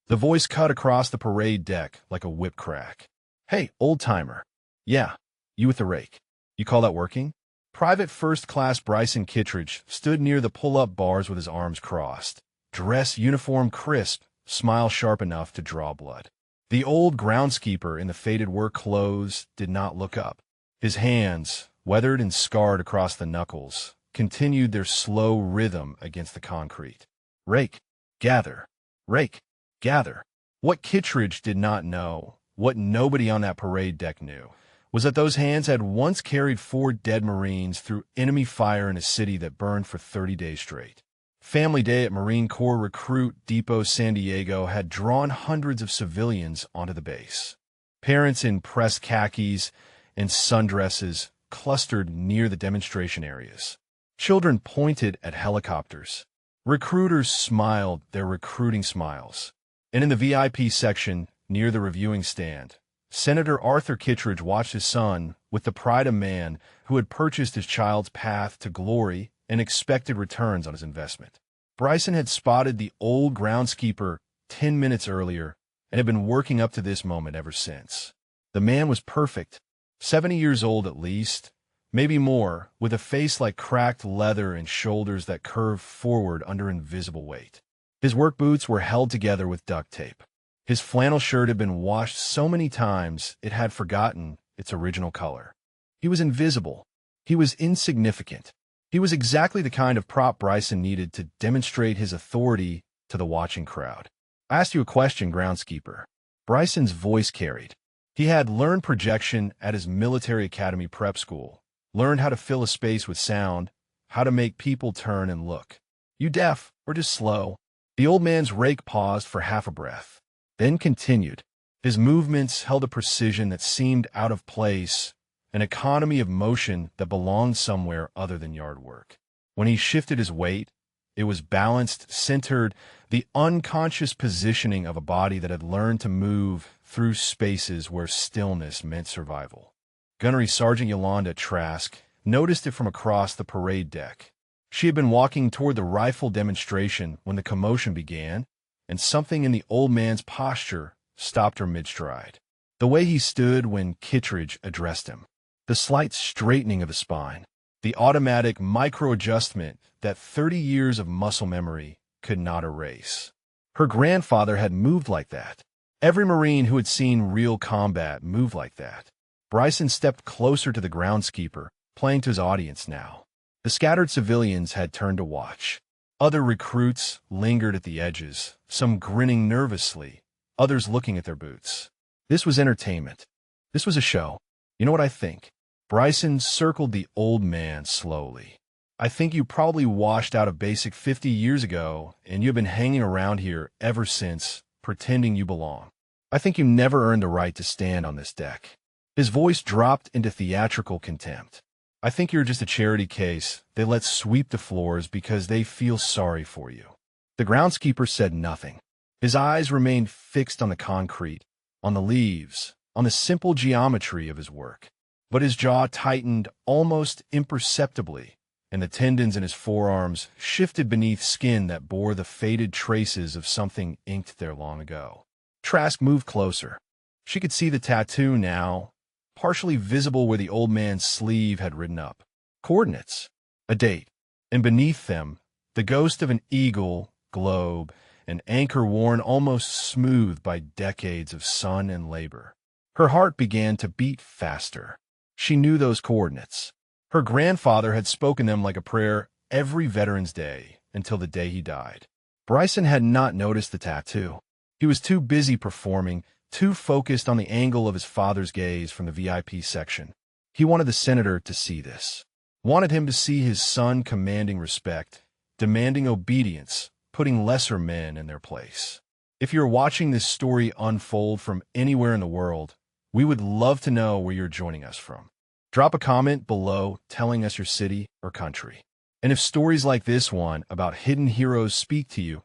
The voice cut across the parade deck like a whip crack. "Hey, old-timer. Yeah, you with the rake. You call that working?" Private First Class Bryson Kittredge stood near the pull-up bars with his arms crossed. Dress uniform crisp, smile sharp enough to draw blood. The old groundskeeper in the faded work clothes did not look up. His hands, weathered and scarred across the knuckles, continued their slow rhythm against the concrete. Rake, gather. Rake, gather. What Kittredge did not know, what nobody on that parade deck knew, was that those hands had once carried 4 dead Marines through enemy fire in a city that burned for 30 days straight. Family Day at Marine Corps Recruit Depot San Diego had drawn hundreds of civilians onto the base. Parents in pressed khakis and sundresses clustered near the demonstration areas. Children pointed at helicopters. Recruiters smiled their recruiting smiles. And in the VIP section, near the reviewing stand, Senator Arthur Kittredge watched his son with the pride of man who had purchased his child's path to glory and expected returns on his investment. Bryson had spotted the old groundskeeper 10 minutes earlier and had been working up to this moment ever since. The man was perfect, 70 years old at least, maybe more, with a face like cracked leather and shoulders that curved forward under invisible weight. His work boots were held together with duct tape. His flannel shirt had been washed so many times it had forgotten its original color. He was invisible. He was insignificant. He was exactly the kind of prop Bryson needed to demonstrate his authority to the watching crowd. "I asked you a question, groundskeeper." Bryson's voice carried. He had learned projection at his military academy prep school, learned how to fill a space with sound, how to make people turn and look. "You deaf or just slow?" The old man's rake paused for half a breath, then continued. His movements held a precision that seemed out of place, an economy of motion that belonged somewhere other than yard work. When he shifted his weight, it was balanced, centered, the unconscious positioning of a body that had learned to move through spaces where stillness meant survival. Gunnery Sergeant Yolanda Trask noticed it from across the parade deck. She had been walking toward the rifle demonstration when the commotion began, and something in the old man's posture stopped her mid-stride. The way he stood when Kittredge addressed him, the slight straightening of the spine, the automatic micro-adjustment that 30 years of muscle memory could not erase. Her grandfather had moved like that. Every Marine who had seen real combat moved like that. Bryson stepped closer to the groundskeeper, playing to his audience now. The scattered civilians had turned to watch. Other recruits lingered at the edges, some grinning nervously, others looking at their boots. This was entertainment. This was a show. You know what I think? Bryson circled the old man slowly. "I think you probably washed out of basic 50 years ago, and you've been hanging around here ever since, pretending you belong. I think you never earned the right to stand on this deck." His voice dropped into theatrical contempt. "I think you're just a charity case they let sweep the floors because they feel sorry for you." The groundskeeper said nothing. His eyes remained fixed on the concrete, on the leaves, on the simple geometry of his work. But his jaw tightened almost imperceptibly, and the tendons in his forearms shifted beneath skin that bore the faded traces of something inked there long ago. Trask moved closer. She could see the tattoo now, partially visible where the old man's sleeve had written up. Coordinates, a date, and beneath them, the ghost of an eagle, globe, an anchor worn almost smooth by decades of sun and labor. Her heart began to beat faster. She knew those coordinates. Her grandfather had spoken them like a prayer every Veterans Day until the day he died. Bryson had not noticed the tattoo. He was too busy performing, too focused on the angle of his father's gaze from the VIP section. He wanted the senator to see this. Wanted him to see his son commanding respect, demanding obedience, putting lesser men in their place. If you're watching this story unfold from anywhere in the world, we would love to know where you're joining us from. Drop a comment below telling us your city or country. And if stories like this one about hidden heroes speak to you,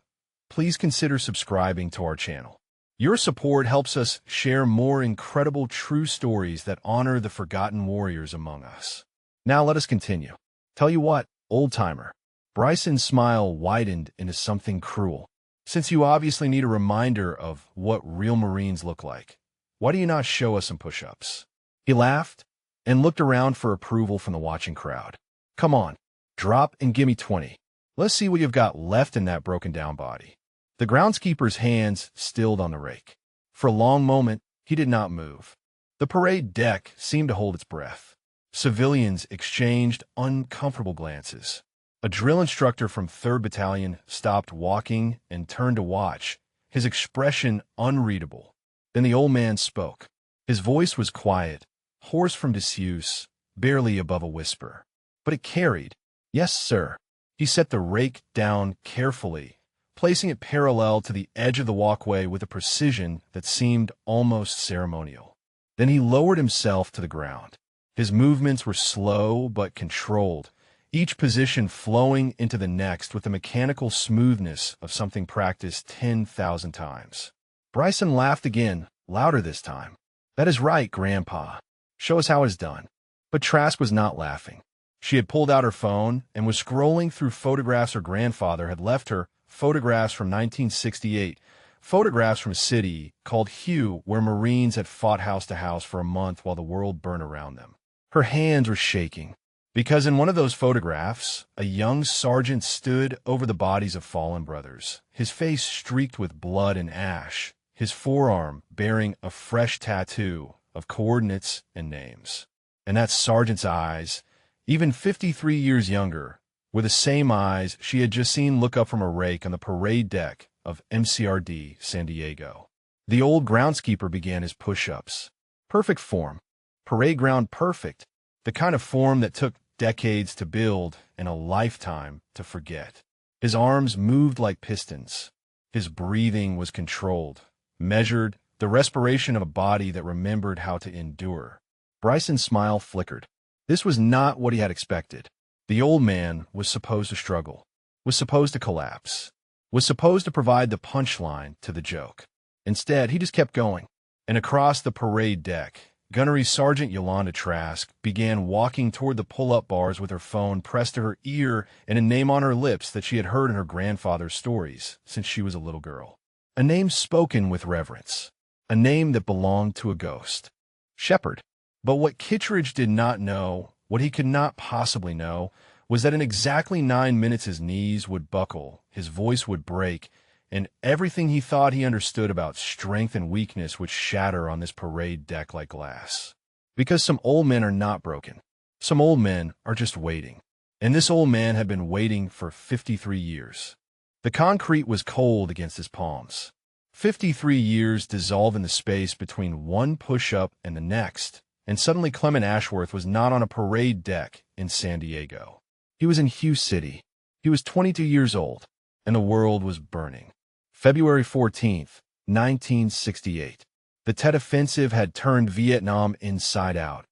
please consider subscribing to our channel. Your support helps us share more incredible true stories that honor the forgotten warriors among us. Now let us continue. Tell you what, old-timer. Bryson's smile widened into something cruel. Since you obviously need a reminder of what real Marines look like, why do you not show us some push-ups? He laughed and looked around for approval from the watching crowd. Come on, drop and give me 20. Let's see what you've got left in that broken-down body. The groundskeeper's hands stilled on the rake. For a long moment, he did not move. The parade deck seemed to hold its breath. Civilians exchanged uncomfortable glances. A drill instructor from 3rd Battalion stopped walking and turned to watch, his expression unreadable. Then the old man spoke. His voice was quiet, hoarse from disuse, barely above a whisper. But it carried. Yes, sir. He set the rake down carefully, placing it parallel to the edge of the walkway with a precision that seemed almost ceremonial. Then he lowered himself to the ground. His movements were slow but controlled, each position flowing into the next with the mechanical smoothness of something practiced 10,000 times. Bryson laughed again, louder this time. That is right, Grandpa. Show us how it's done. But Trask was not laughing. She had pulled out her phone and was scrolling through photographs her grandfather had left her, photographs from 1968, photographs from a city called Hugh where Marines had fought house to house for a month while the world burned around them. Her hands were shaking, because in one of those photographs, a young sergeant stood over the bodies of fallen brothers, his face streaked with blood and ash, his forearm bearing a fresh tattoo of coordinates and names. And that sergeant's eyes, even 53 years younger, were the same eyes she had just seen look up from a rake on the parade deck of MCRD San Diego. The old groundskeeper began his push-ups. Perfect form. Parade ground perfect. The kind of form that took decades to build and a lifetime to forget. His arms moved like pistons. His breathing was controlled, measured, the respiration of a body that remembered how to endure. Bryson's smile flickered. This was not what he had expected. The old man was supposed to struggle, was supposed to collapse, was supposed to provide the punchline to the joke. Instead, he just kept going. And across the parade deck, Gunnery Sergeant Yolanda Trask began walking toward the pull-up bars with her phone pressed to her ear and a name on her lips that she had heard in her grandfather's stories since she was a little girl. A name spoken with reverence. A name that belonged to a ghost. Shepard. But what Kittredge did not know, what he could not possibly know, was that in exactly 9 minutes his knees would buckle, his voice would break, and everything he thought he understood about strength and weakness would shatter on this parade deck like glass. Because some old men are not broken. Some old men are just waiting. And this old man had been waiting for 53 years. The concrete was cold against his palms. 53 years dissolve in the space between one push-up and the next. And suddenly Clement Ashworth was not on a parade deck in San Diego. He was in Hugh City. He was 22 years old, and the world was burning. February 14th, 1968. The Tet Offensive had turned Vietnam inside out,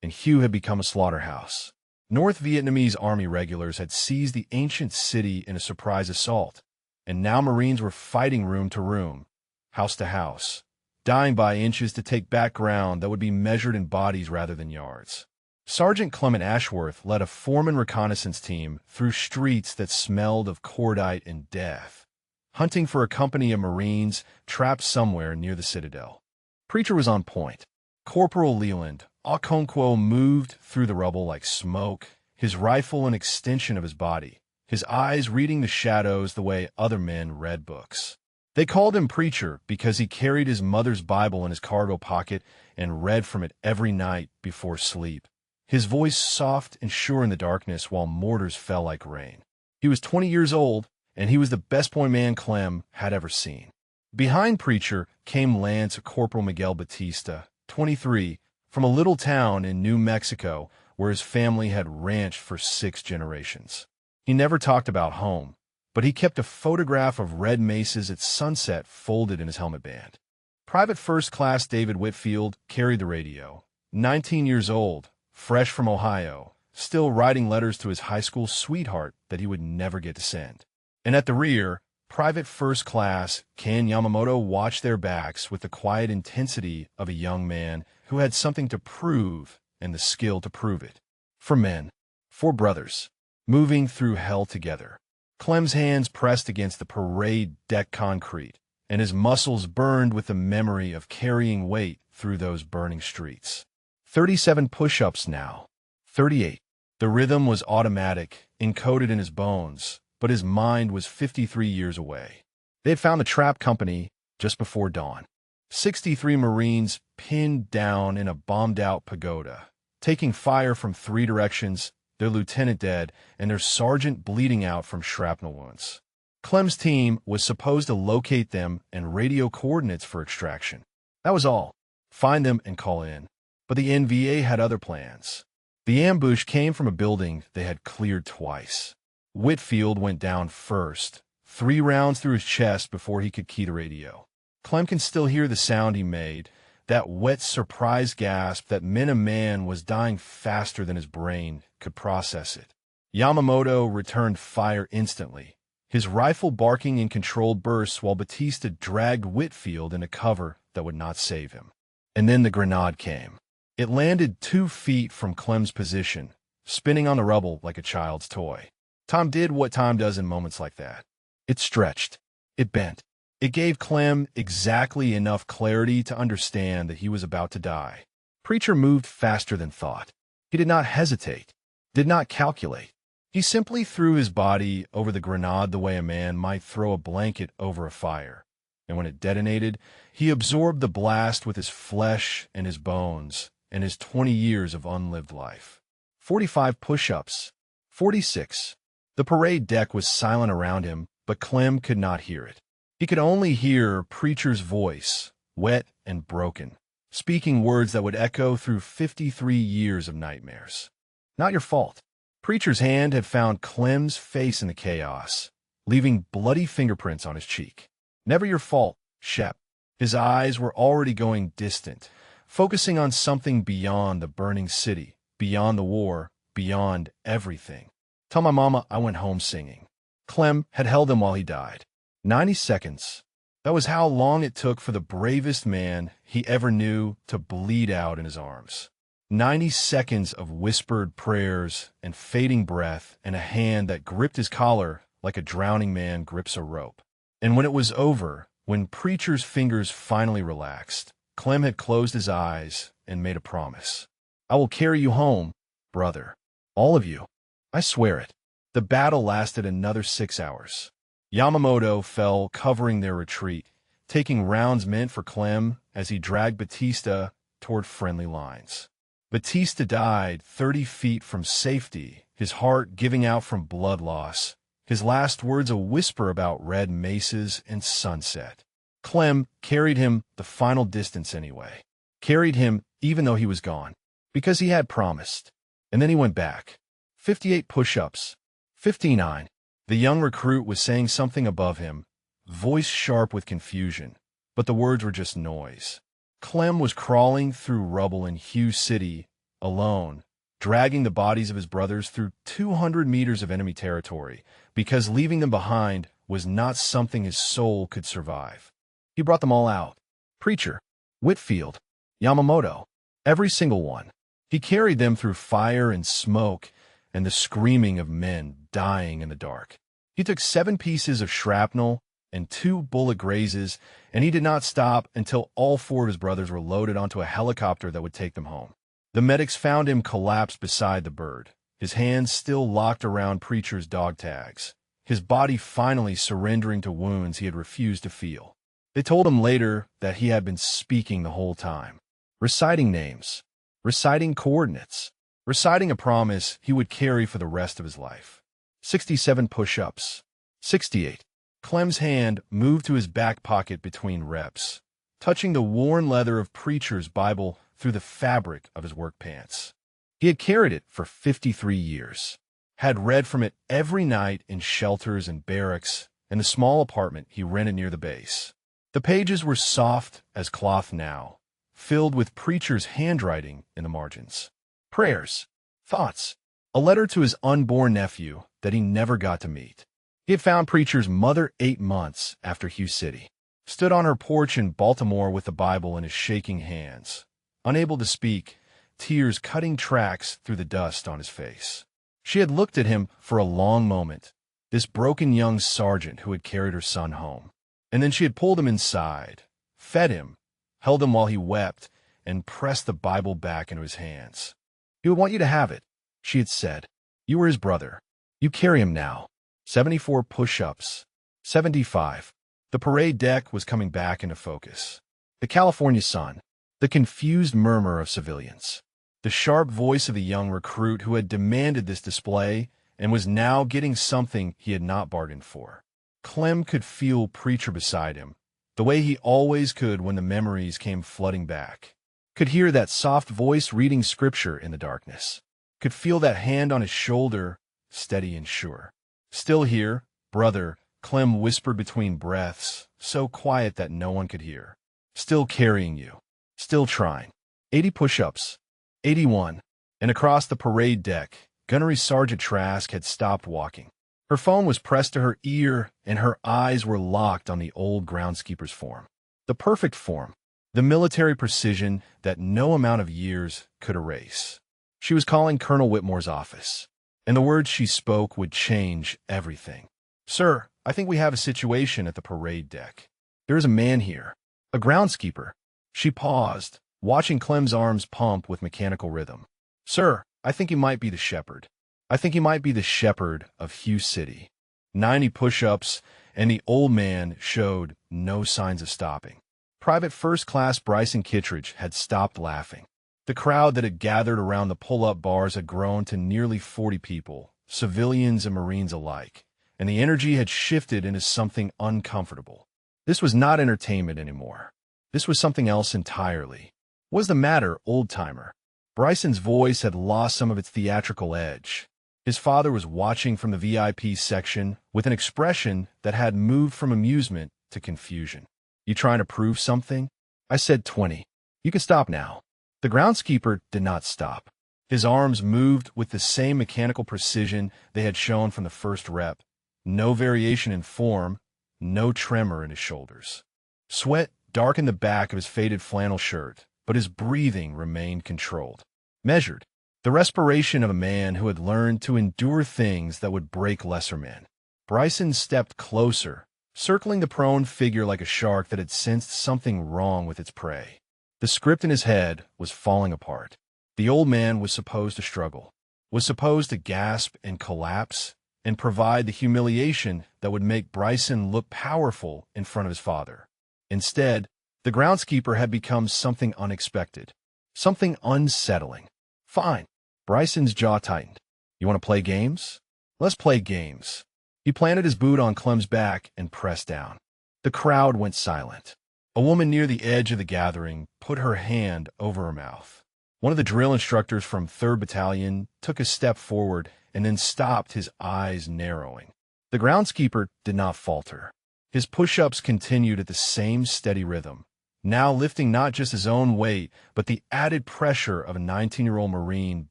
and Hugh had become a slaughterhouse. North Vietnamese Army regulars had seized the ancient city in a surprise assault, and now Marines were fighting room to room, house to house, dying by inches to take back ground that would be measured in bodies rather than yards. Sergeant Clement Ashworth led a foreman reconnaissance team through streets that smelled of cordite and death, hunting for a company of Marines trapped somewhere near the Citadel. Preacher was on point. Corporal Leland Okonkwo moved through the rubble like smoke, his rifle an extension of his body, his eyes reading the shadows the way other men read books. They called him Preacher because he carried his mother's Bible in his cargo pocket and read from it every night before sleep, his voice soft and sure in the darkness while mortars fell like rain. He was 20 years old, and he was the best boy man Clem had ever seen. Behind Preacher came Lance Corporal Miguel Batista, 23, from a little town in New Mexico where his family had ranched for 6 generations. He never talked about home, but he kept a photograph of red mesas at sunset folded in his helmet band. Private First Class David Whitfield carried the radio, 19 years old, fresh from Ohio, still writing letters to his high school sweetheart that he would never get to send. And at the rear, Private First Class Ken Yamamoto watched their backs with the quiet intensity of a young man who had something to prove and the skill to prove it. 4 men, 4 brothers, moving through hell together. Clem's hands pressed against the parade deck concrete, and his muscles burned with the memory of carrying weight through those burning streets. 37 push-ups now. 38. The rhythm was automatic, encoded in his bones, but his mind was 53 years away. They had found the trap company just before dawn. 63 Marines pinned down in a bombed-out pagoda, taking fire from 3 directions, their lieutenant dead, and their sergeant bleeding out from shrapnel wounds. Clem's team was supposed to locate them and radio coordinates for extraction. That was all. Find them and call in. But the NVA had other plans. The ambush came from a building they had cleared twice. Whitfield went down first, 3 rounds through his chest before he could key the radio. Clem can still hear the sound he made, that wet surprise gasp that meant a man was dying faster than his brain could process it. Yamamoto returned fire instantly, his rifle barking in controlled bursts while Batista dragged Whitfield into cover that would not save him. And then the grenade came. It landed 2 feet from Clem's position, spinning on the rubble like a child's toy. Tom did what Tom does in moments like that. It stretched. It bent. It gave Clem exactly enough clarity to understand that he was about to die. Preacher moved faster than thought. He did not hesitate, did not calculate. He simply threw his body over the grenade the way a man might throw a blanket over a fire. And when it detonated, he absorbed the blast with his flesh and his bones and his 20 years of unlived life. 45 push-ups. 46. The parade deck was silent around him, but Clem could not hear it. He could only hear Preacher's voice, wet and broken, speaking words that would echo through 53 years of nightmares. Not your fault. Preacher's hand had found Clem's face in the chaos, leaving bloody fingerprints on his cheek. Never your fault, Shep. His eyes were already going distant, focusing on something beyond the burning city, beyond the war, beyond everything. Tell my mama I went home singing. Clem had held him while he died. 90 seconds. That was how long it took for the bravest man he ever knew to bleed out in his arms. 90 seconds of whispered prayers and fading breath and a hand that gripped his collar like a drowning man grips a rope. And when it was over, when Preacher's fingers finally relaxed, Clem had closed his eyes and made a promise. I will carry you home, brother. All of you. I swear it. The battle lasted another 6 hours. Yamamoto fell covering their retreat, taking rounds meant for Clem as he dragged Batista toward friendly lines. Batista died 30 feet from safety, his heart giving out from blood loss, his last words a whisper about red mesas and sunset. Clem carried him the final distance anyway. Carried him even though he was gone, because he had promised. And then he went back. 58 push-ups. 59. The young recruit was saying something above him, voice sharp with confusion, but the words were just noise. Clem was crawling through rubble in Hugh City, alone, dragging the bodies of his brothers through 200 meters of enemy territory, because leaving them behind was not something his soul could survive. He brought them all out. Preacher, Whitfield, Yamamoto, every single one. He carried them through fire and smoke and the screaming of men dying in the dark. He took 7 pieces of shrapnel and 2 bullet grazes, and he did not stop until all 4 of his brothers were loaded onto a helicopter that would take them home. The medics found him collapsed beside the bird, his hands still locked around Preacher's dog tags, his body finally surrendering to wounds he had refused to feel. They told him later that he had been speaking the whole time, reciting names, reciting coordinates, reciting a promise he would carry for the rest of his life. 67 push-ups. 68. Clem's hand moved to his back pocket between reps, touching the worn leather of Preacher's Bible through the fabric of his work pants. He had carried it for 53 years, had read from it every night in shelters and barracks and the small apartment he rented near the base. The pages were soft as cloth now, filled with Preacher's handwriting in the margins. Prayers, thoughts, a letter to his unborn nephew that he never got to meet. He had found Preacher's mother 8 months after Hugh City, stood on her porch in Baltimore with the Bible in his shaking hands, unable to speak, tears cutting tracks through the dust on his face. She had looked at him for a long moment, this broken young sergeant who had carried her son home. And then she had pulled him inside, fed him, held him while he wept, and pressed the Bible back into his hands. "He would want you to have it," she had said. "You were his brother. You carry him now." 74 push-ups. 75. The parade deck was coming back into focus. The California sun. The confused murmur of civilians. The sharp voice of the young recruit who had demanded this display and was now getting something he had not bargained for. Clem could feel Preacher beside him, the way he always could when the memories came flooding back. Could hear that soft voice reading scripture in the darkness. Could feel that hand on his shoulder, steady and sure. "Still here, brother," Clem whispered between breaths, so quiet that no one could hear. "Still carrying you. Still trying." 80 push-ups. 81. And across the parade deck, Gunnery Sergeant Trask had stopped walking. Her phone was pressed to her ear, and her eyes were locked on the old groundskeeper's form. The perfect form. The military precision that no amount of years could erase. She was calling Colonel Whitmore's office, and the words she spoke would change everything. "Sir, I think we have a situation at the parade deck. There is a man here. A groundskeeper." She paused, watching Clem's arms pump with mechanical rhythm. "Sir, I think he might be the shepherd. I think he might be the shepherd of Hugh City." 90 push-ups, and the old man showed no signs of stopping. Private First Class Bryson Kittredge had stopped laughing. The crowd that had gathered around the pull-up bars had grown to nearly 40 people, civilians and Marines alike, and the energy had shifted into something uncomfortable. This was not entertainment anymore. This was something else entirely. "What was the matter, old-timer?" Bryson's voice had lost some of its theatrical edge. His father was watching from the VIP section with an expression that had moved from amusement to confusion. "You trying to prove something?" "I said 20. You can stop now." The groundskeeper did not stop. His arms moved with the same mechanical precision they had shown from the first rep. No variation in form, no tremor in his shoulders. Sweat darkened the back of his faded flannel shirt, but his breathing remained controlled, measured, the respiration of a man who had learned to endure things that would break lesser men. Bryson stepped closer, circling the prone figure like a shark that had sensed something wrong with its prey. The script in his head was falling apart. The old man was supposed to struggle, was supposed to gasp and collapse, and provide the humiliation that would make Bryson look powerful in front of his father. Instead, the groundskeeper had become something unexpected, something unsettling. "Fine." Bryson's jaw tightened. "You want to play games? Let's play games." He planted his boot on Clem's back and pressed down. The crowd went silent. A woman near the edge of the gathering put her hand over her mouth. One of the drill instructors from 3rd Battalion took a step forward and then stopped, his eyes narrowing. The groundskeeper did not falter. His push-ups continued at the same steady rhythm, now lifting not just his own weight, but the added pressure of a 19-year-old Marine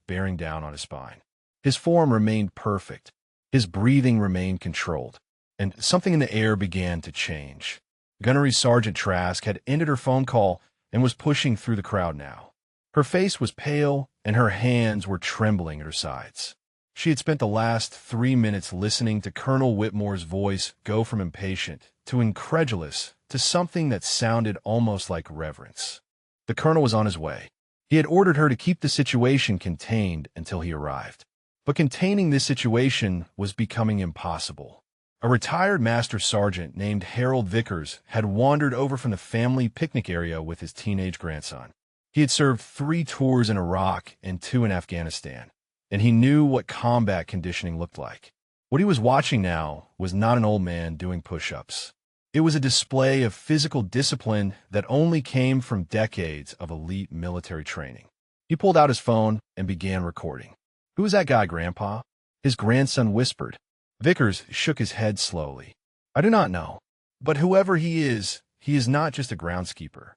bearing down on his spine. His form remained perfect. His breathing remained controlled, and something in the air began to change. Gunnery Sergeant Trask had ended her phone call and was pushing through the crowd now. Her face was pale, and her hands were trembling at her sides. She had spent the last 3 minutes listening to Colonel Whitmore's voice go from impatient to incredulous to something that sounded almost like reverence. The colonel was on his way. He had ordered her to keep the situation contained until he arrived. But containing this situation was becoming impossible. A retired master sergeant named Harold Vickers had wandered over from the family picnic area with his teenage grandson. He had served 3 tours in Iraq and 2 in Afghanistan, and he knew what combat conditioning looked like. What he was watching now was not an old man doing push-ups. It was a display of physical discipline that only came from decades of elite military training. He pulled out his phone and began recording. "Who is that guy, Grandpa?" his grandson whispered. Vickers shook his head slowly. "I do not know. But whoever he is not just a groundskeeper."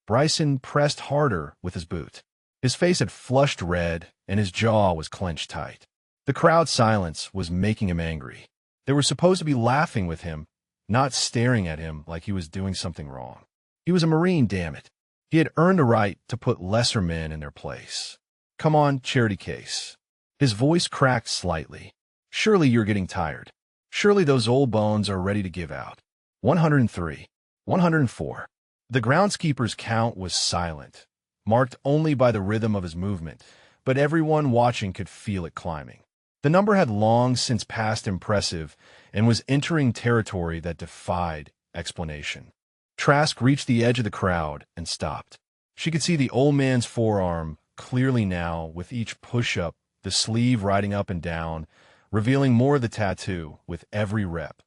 Bryson pressed harder with his boot. His face had flushed red, and his jaw was clenched tight. The crowd's silence was making him angry. They were supposed to be laughing with him, not staring at him like he was doing something wrong. He was a Marine, damn it. He had earned the right to put lesser men in their place. "Come on, charity case." His voice cracked slightly. "Surely you're getting tired." Surely those old bones are ready to give out. 103. 104. The groundskeeper's count was silent, marked only by the rhythm of his movement, but everyone watching could feel it climbing. The number had long since passed impressive and was entering territory that defied explanation. Trask reached the edge of the crowd and stopped. She could see the old man's forearm clearly now, with each push-up, the sleeve riding up and down, revealing more of the tattoo with every rep.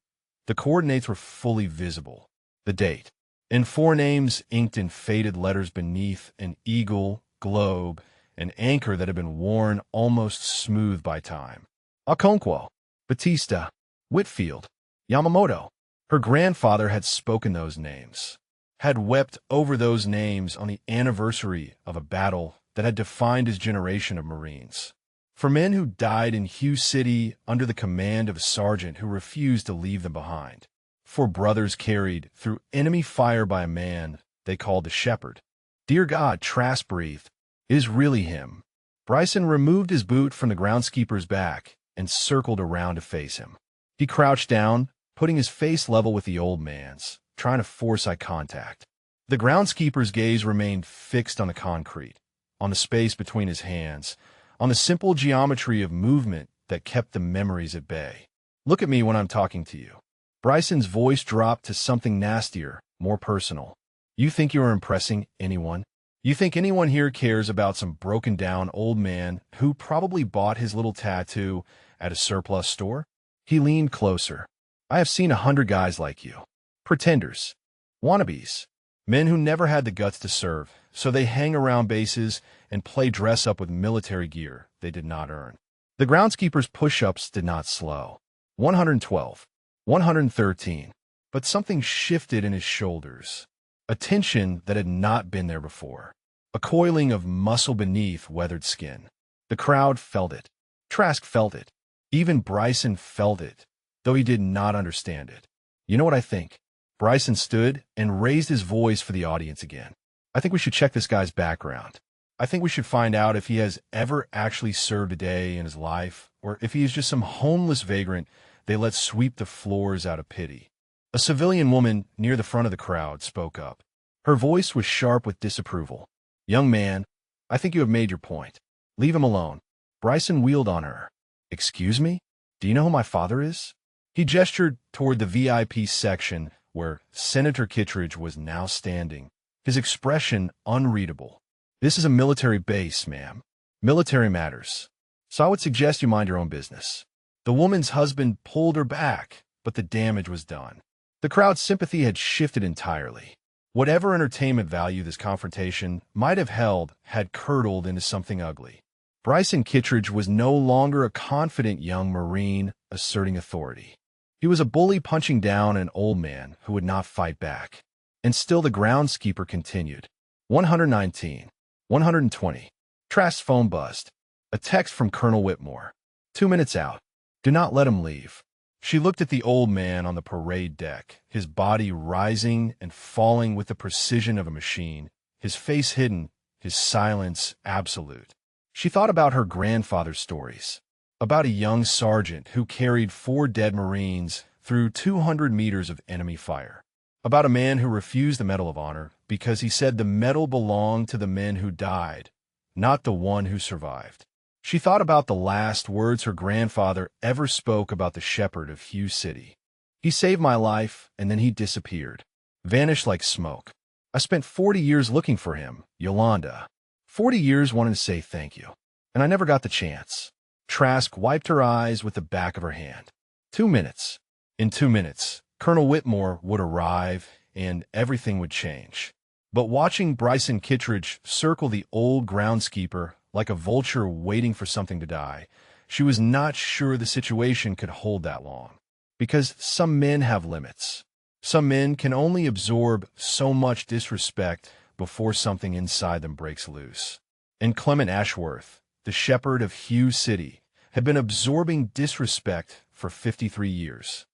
The coordinates were fully visible. The date, and 4 names inked in faded letters beneath an eagle, globe, an anchor that had been worn almost smooth by time. Okonkwo, Batista, Whitfield, Yamamoto. Her grandfather had spoken those names, had wept over those names on the anniversary of a battle that had defined his generation of Marines. For men who died in Hugh City under the command of a sergeant who refused to leave them behind. For brothers carried through enemy fire by a man they called the Shepherd. Dear God, Trask breathed. It is really him. Bryson removed his boot from the groundskeeper's back and circled around to face him. He crouched down, putting his face level with the old man's, trying to force eye contact. The groundskeeper's gaze remained fixed on the concrete, on the space between his hands, on the simple geometry of movement that kept the memories at bay. Look at me when I'm talking to you. Bryson's voice dropped to something nastier, more personal. You think you are impressing anyone? You think anyone here cares about some broken-down old man who probably bought his little tattoo at a surplus store? He leaned closer. I have seen 100 guys like you. Pretenders. Wannabes. Men who never had the guts to serve, so they hang around bases and play dress-up with military gear they did not earn. The groundskeeper's push-ups did not slow. 112. 113. But something shifted in his shoulders. A tension that had not been there before. A coiling of muscle beneath weathered skin. The crowd felt it. Trask felt it. Even Bryson felt it, though he did not understand it. You know what I think? Bryson stood and raised his voice for the audience again. I think we should check this guy's background. I think we should find out if he has ever actually served a day in his life, or if he is just some homeless vagrant they let sweep the floors out of pity. A civilian woman near the front of the crowd spoke up. Her voice was sharp with disapproval. Young man, I think you have made your point. Leave him alone. Bryson wheeled on her. Excuse me? Do you know who my father is? He gestured toward the VIP section where Senator Kittredge was now standing, his expression unreadable. This is a military base, ma'am. Military matters. So I would suggest you mind your own business. The woman's husband pulled her back, but the damage was done. The crowd's sympathy had shifted entirely. Whatever entertainment value this confrontation might have held had curdled into something ugly. Bryson Kittredge was no longer a confident young Marine asserting authority. He was a bully punching down an old man who would not fight back. And still the groundskeeper continued. 119. 120. Trask's phone buzzed. A text from Colonel Whitmore. 2 minutes out. Do not let him leave. She looked at the old man on the parade deck, his body rising and falling with the precision of a machine, his face hidden, his silence absolute. She thought about her grandfather's stories, about a young sergeant who carried 4 dead Marines through 200 meters of enemy fire, about a man who refused the Medal of Honor because he said the medal belonged to the men who died, not the one who survived. She thought about the last words her grandfather ever spoke about the Shepherd of Hugh City. He saved my life, and then he disappeared, vanished like smoke. I spent 40 years looking for him, Yolanda. 40 years wanting to say thank you, and I never got the chance. Trask wiped her eyes with the back of her hand. 2 minutes. In 2 minutes, Colonel Whitmore would arrive, and everything would change. But watching Bryson Kittredge circle the old groundskeeper like a vulture waiting for something to die, she was not sure the situation could hold that long. Because some men have limits. Some men can only absorb so much disrespect before something inside them breaks loose. And Clement Ashworth, the Shepherd of Hugh City, had been absorbing disrespect for 53 years.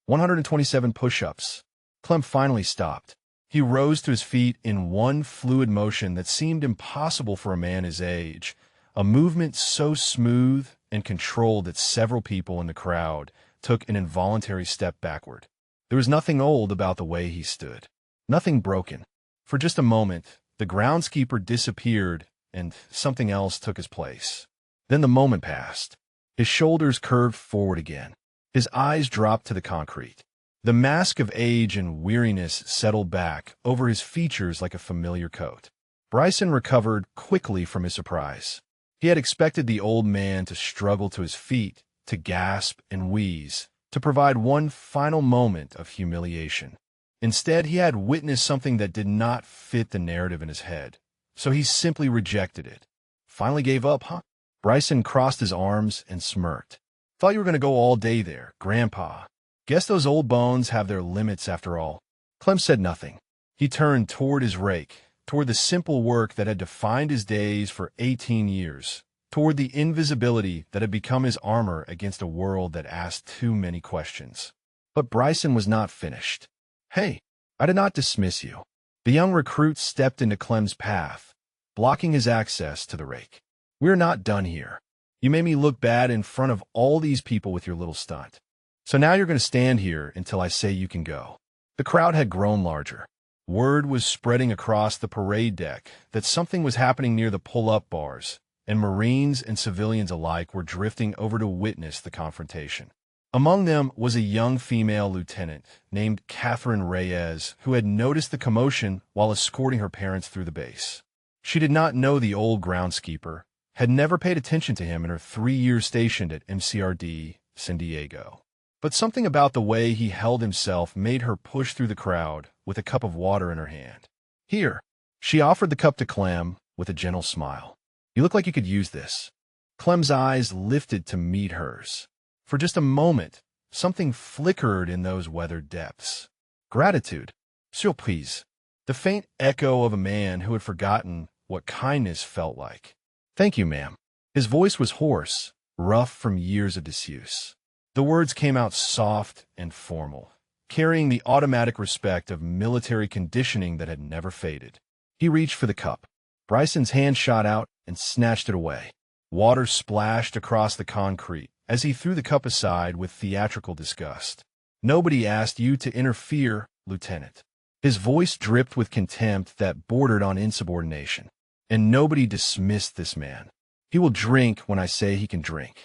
127 push-ups. Clem finally stopped. He rose to his feet in one fluid motion that seemed impossible for a man his age, a movement so smooth and controlled that several people in the crowd took an involuntary step backward. There was nothing old about the way he stood. Nothing broken. For just a moment, the groundskeeper disappeared and something else took his place. Then the moment passed. His shoulders curved forward again. His eyes dropped to the concrete. The mask of age and weariness settled back over his features like a familiar coat. Bryson recovered quickly from his surprise. He had expected the old man to struggle to his feet, to gasp and wheeze, to provide one final moment of humiliation. Instead, he had witnessed something that did not fit the narrative in his head, so he simply rejected it. Finally gave up, huh? Bryson crossed his arms and smirked. Thought you were going to go all day there, Grandpa. Guess those old bones have their limits after all. Clem said nothing. He turned toward his rake, toward the simple work that had defined his days for 18 years, toward the invisibility that had become his armor against a world that asked too many questions. But Bryson was not finished. Hey, I did not dismiss you. The young recruit stepped into Clem's path, blocking his access to the rake. We're not done here. You made me look bad in front of all these people with your little stunt. So now you're going to stand here until I say you can go. The crowd had grown larger. Word was spreading across the parade deck that something was happening near the pull-up bars, and Marines and civilians alike were drifting over to witness the confrontation. Among them was a young female lieutenant named Catherine Reyes, who had noticed the commotion while escorting her parents through the base. She did not know the old groundskeeper, had never paid attention to him in her 3 years stationed at MCRD San Diego. But something about the way he held himself made her push through the crowd with a cup of water in her hand. Here, she offered the cup to Clem with a gentle smile. You look like you could use this. Clem's eyes lifted to meet hers. For just a moment, something flickered in those weathered depths. Gratitude. Surprise. The faint echo of a man who had forgotten what kindness felt like. Thank you, ma'am. His voice was hoarse, rough from years of disuse. The words came out soft and formal, carrying the automatic respect of military conditioning that had never faded. He reached for the cup. Bryson's hand shot out and snatched it away. Water splashed across the concrete as he threw the cup aside with theatrical disgust. Nobody asked you to interfere, Lieutenant. His voice dripped with contempt that bordered on insubordination. And nobody dismissed this man. He will drink when I say he can drink.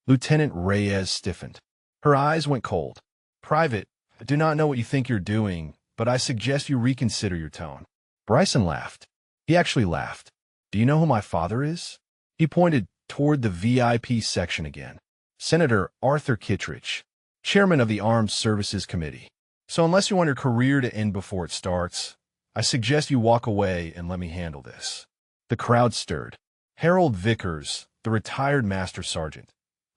Lieutenant Reyes stiffened. Her eyes went cold. Private, I do not know what you think you're doing, but I suggest you reconsider your tone. Bryson laughed. He actually laughed. Do you know who my father is? He pointed toward the VIP section again. Senator Arthur Kittredge, chairman of the Armed Services Committee. So unless you want your career to end before it starts, I suggest you walk away and let me handle this. The crowd stirred. Harold Vickers, the retired master sergeant,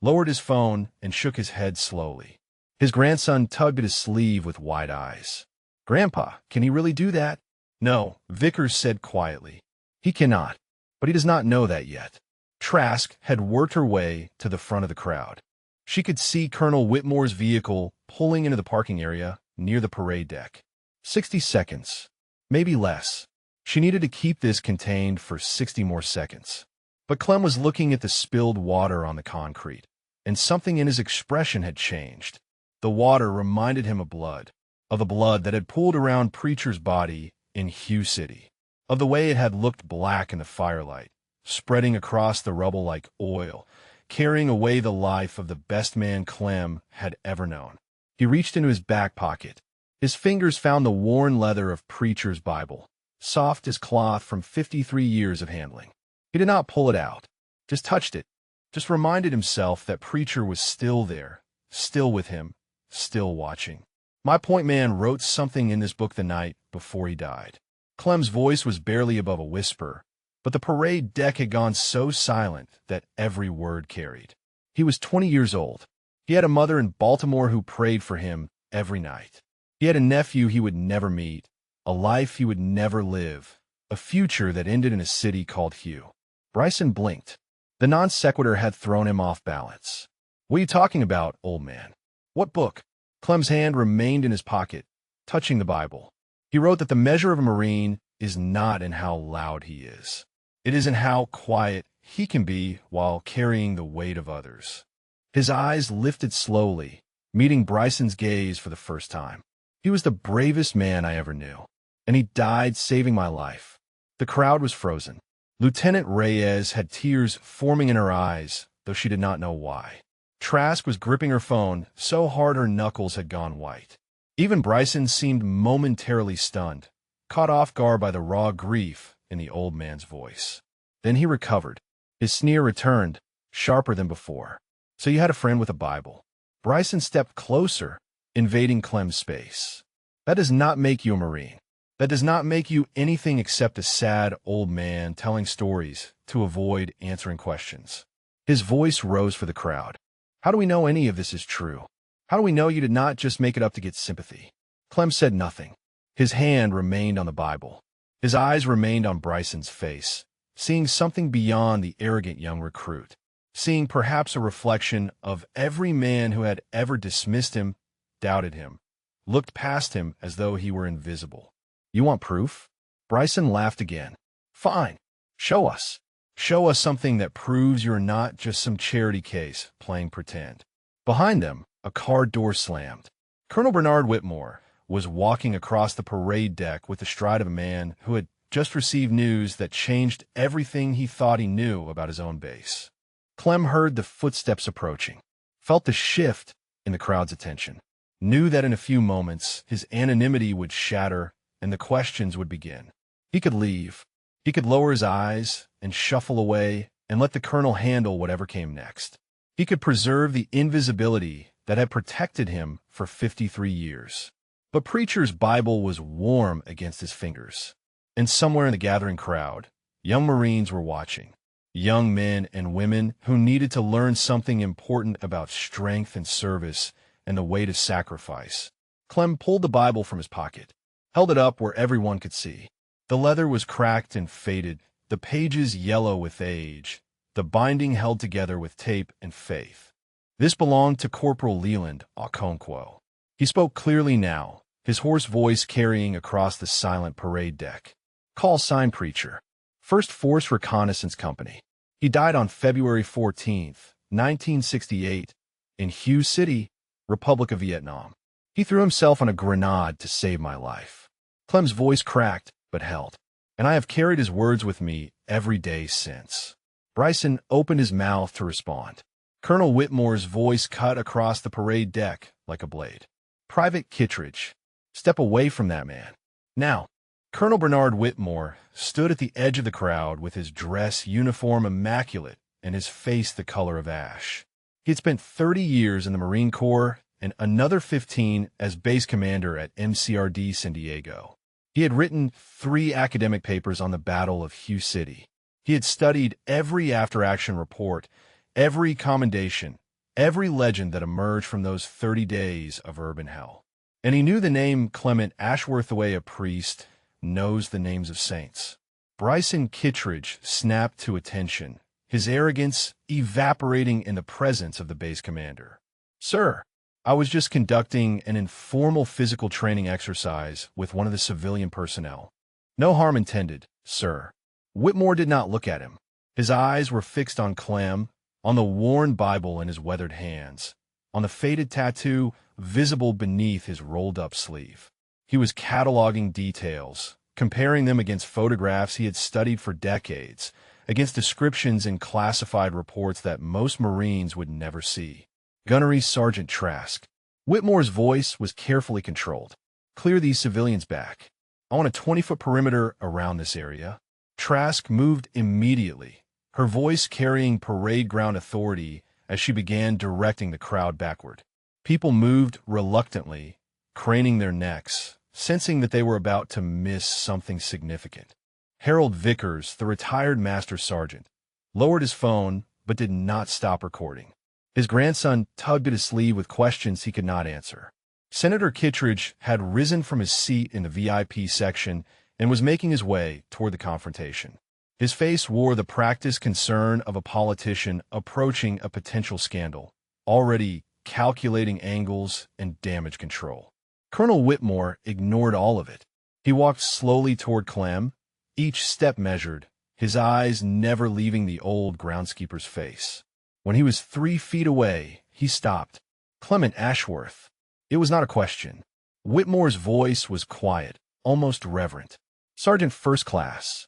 lowered his phone and shook his head slowly. His grandson tugged at his sleeve with wide eyes. Grandpa, can he really do that? No, Vickers said quietly. He cannot, but he does not know that yet. Trask had worked her way to the front of the crowd. She could see Colonel Whitmore's vehicle pulling into the parking area near the parade deck. 60 seconds, maybe less. She needed to keep this contained for 60 more seconds. But Clem was looking at the spilled water on the concrete, and something in his expression had changed. The water reminded him of the blood that had pooled around Preacher's body in Hugh City, of the way it had looked black in the firelight, spreading across the rubble like oil, carrying away the life of the best man Clem had ever known. He reached into his back pocket. His fingers found the worn leather of Preacher's Bible, soft as cloth from 53 years of handling. He did not pull it out, just touched it, just reminded himself that Preacher was still there, still with him, still watching. My point man wrote something in this book the night before he died. Clem's voice was barely above a whisper, but the parade deck had gone so silent that every word carried. He was 20 years old. He had a mother in Baltimore who prayed for him every night. He had a nephew he would never meet, a life he would never live, a future that ended in a city called Hugh. Bryson blinked. The non sequitur had thrown him off balance. What are you talking about, old man? What book? Clem's hand remained in his pocket, touching the Bible. He wrote that the measure of a Marine is not in how loud he is. It is in how quiet he can be while carrying the weight of others. His eyes lifted slowly, meeting Bryson's gaze for the first time. He was the bravest man I ever knew, and he died saving my life. The crowd was frozen. Lieutenant Reyes had tears forming in her eyes, though she did not know why. Trask was gripping her phone so hard her knuckles had gone white. Even Bryson seemed momentarily stunned, caught off guard by the raw grief in the old man's voice. Then he recovered. His sneer returned, sharper than before. So you had a friend with a Bible. Bryson stepped closer, invading Clem's space. That does not make you a Marine. That does not make you anything except a sad old man telling stories to avoid answering questions. His voice rose for the crowd. How do we know any of this is true? How do we know you did not just make it up to get sympathy? Clem said nothing. His hand remained on the Bible. His eyes remained on Bryson's face, seeing something beyond the arrogant young recruit, seeing perhaps a reflection of every man who had ever dismissed him, doubted him, looked past him as though he were invisible. You want proof? Bryson laughed again. Fine. Show us. Show us something that proves you're not just some charity case playing pretend. Behind them, a car door slammed. Colonel Bernard Whitmore was walking across the parade deck with the stride of a man who had just received news that changed everything he thought he knew about his own base. Clem heard the footsteps approaching, felt the shift in the crowd's attention, knew that in a few moments his anonymity would shatter and the questions would begin. He could leave. He could lower his eyes and shuffle away and let the colonel handle whatever came next. He could preserve the invisibility that had protected him for 53 years. But Preacher's Bible was warm against his fingers. And somewhere in the gathering crowd, young Marines were watching. Young men and women who needed to learn something important about strength and service and the weight of sacrifice. Clem pulled the Bible from his pocket, held it up where everyone could see. The leather was cracked and faded, the pages yellow with age, the binding held together with tape and faith. This belonged to Corporal Leland Okonkwo. He spoke clearly now, his hoarse voice carrying across the silent parade deck. Call sign Preacher. 1st Force Reconnaissance Company. He died on February 14, 1968, in Hue City, Republic of Vietnam. He threw himself on a grenade to save my life. Clem's voice cracked, but held, and I have carried his words with me every day since. Bryson opened his mouth to respond. Colonel Whitmore's voice cut across the parade deck like a blade. Private Kittredge, step away from that man. Now. Colonel Bernard Whitmore stood at the edge of the crowd with his dress uniform immaculate and his face the color of ash. He had spent 30 years in the Marine Corps and another 15 as base commander at MCRD San Diego. He had written 3 academic papers on the Battle of Hue City. He had studied every after-action report, every commendation, every legend that emerged from those 30 days of urban hell. And he knew the name Clement Ashworthaway, a priest, knows the names of saints. Bryson Kittredge snapped to attention, his arrogance evaporating in the presence of the base commander. Sir, I was just conducting an informal physical training exercise with one of the civilian personnel. No harm intended, sir. Whitmore did not look at him. His eyes were fixed on Clem, on the worn Bible in his weathered hands, on the faded tattoo visible beneath his rolled-up sleeve. He was cataloging details, comparing them against photographs he had studied for decades, against descriptions in classified reports that most Marines would never see. Gunnery Sergeant Trask. Whitmore's voice was carefully controlled. Clear these civilians back. I want a 20-foot perimeter around this area. Trask moved immediately, her voice carrying parade ground authority as she began directing the crowd backward. People moved reluctantly, craning their necks, sensing that they were about to miss something significant. Harold Vickers, the retired master sergeant, lowered his phone but did not stop recording. His grandson tugged at his sleeve with questions he could not answer. Senator Kittredge had risen from his seat in the VIP section and was making his way toward the confrontation. His face wore the practiced concern of a politician approaching a potential scandal, already calculating angles and damage control. Colonel Whitmore ignored all of it. He walked slowly toward Clem, each step measured, his eyes never leaving the old groundskeeper's face. When he was 3 feet away, he stopped, Clement Ashworth. It was not a question. Whitmore's voice was quiet, almost reverent. Sergeant First Class,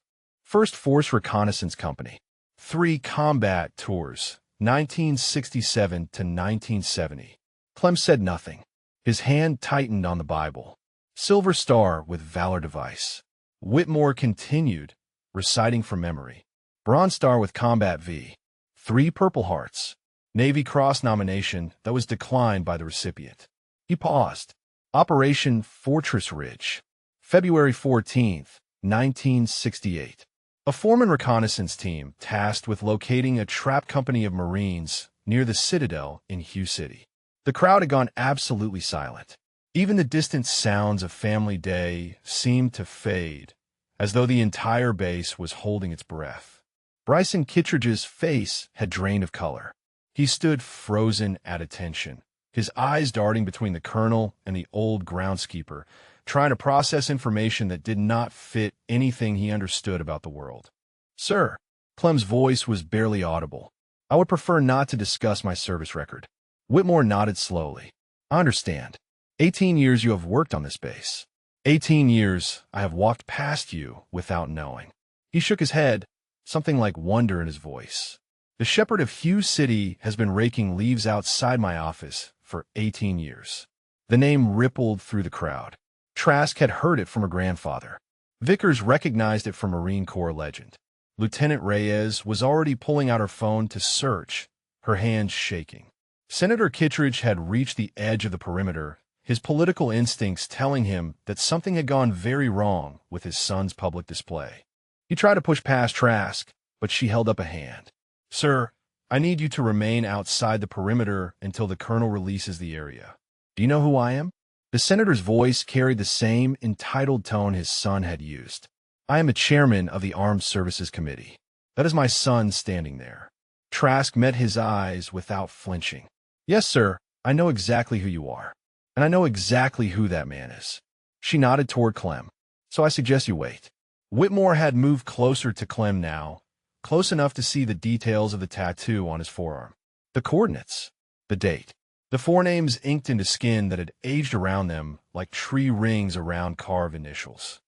1st Force Reconnaissance Company. 3 combat tours, 1967 to 1970. Clem said nothing. His hand tightened on the Bible. Silver Star with Valor Device. Whitmore continued, reciting from memory. Bronze Star with Combat V. 3 Purple Hearts. Navy Cross nomination that was declined by the recipient. He paused. Operation Fortress Ridge. February 14, 1968. A foreman reconnaissance team tasked with locating a trap company of Marines near the Citadel in Hugh City. The crowd had gone absolutely silent. Even the distant sounds of Family Day seemed to fade, as though the entire base was holding its breath. Bryson Kittredge's face had drained of color. He stood frozen at attention, his eyes darting between the colonel and the old groundskeeper, trying to process information that did not fit anything he understood about the world. "Sir," Clem's voice was barely audible. "I would prefer not to discuss my service record." Whitmore nodded slowly. "I understand. 18 years you have worked on this base. 18 years I have walked past you without knowing." He shook his head, something like wonder in his voice. "The shepherd of Hugh City has been raking leaves outside my office for 18 years. The name rippled through the crowd. Trask had heard it from her grandfather. Vickers recognized it from Marine Corps legend. Lieutenant Reyes was already pulling out her phone to search, her hands shaking. Senator Kittredge had reached the edge of the perimeter, his political instincts telling him that something had gone very wrong with his son's public display. He tried to push past Trask, but she held up a hand. "Sir, I need you to remain outside the perimeter until the colonel releases the area. Do you know who I am?" The senator's voice carried the same entitled tone his son had used. "I am the chairman of the Armed Services Committee. That is my son standing there." Trask met his eyes without flinching. "Yes, sir, I know exactly who you are. And I know exactly who that man is." She nodded toward Clem. "So I suggest you wait." Whitmore had moved closer to Clem now, close enough to see the details of the tattoo on his forearm. The coordinates. The date. The forenames inked into skin that had aged around them like tree rings around carved initials.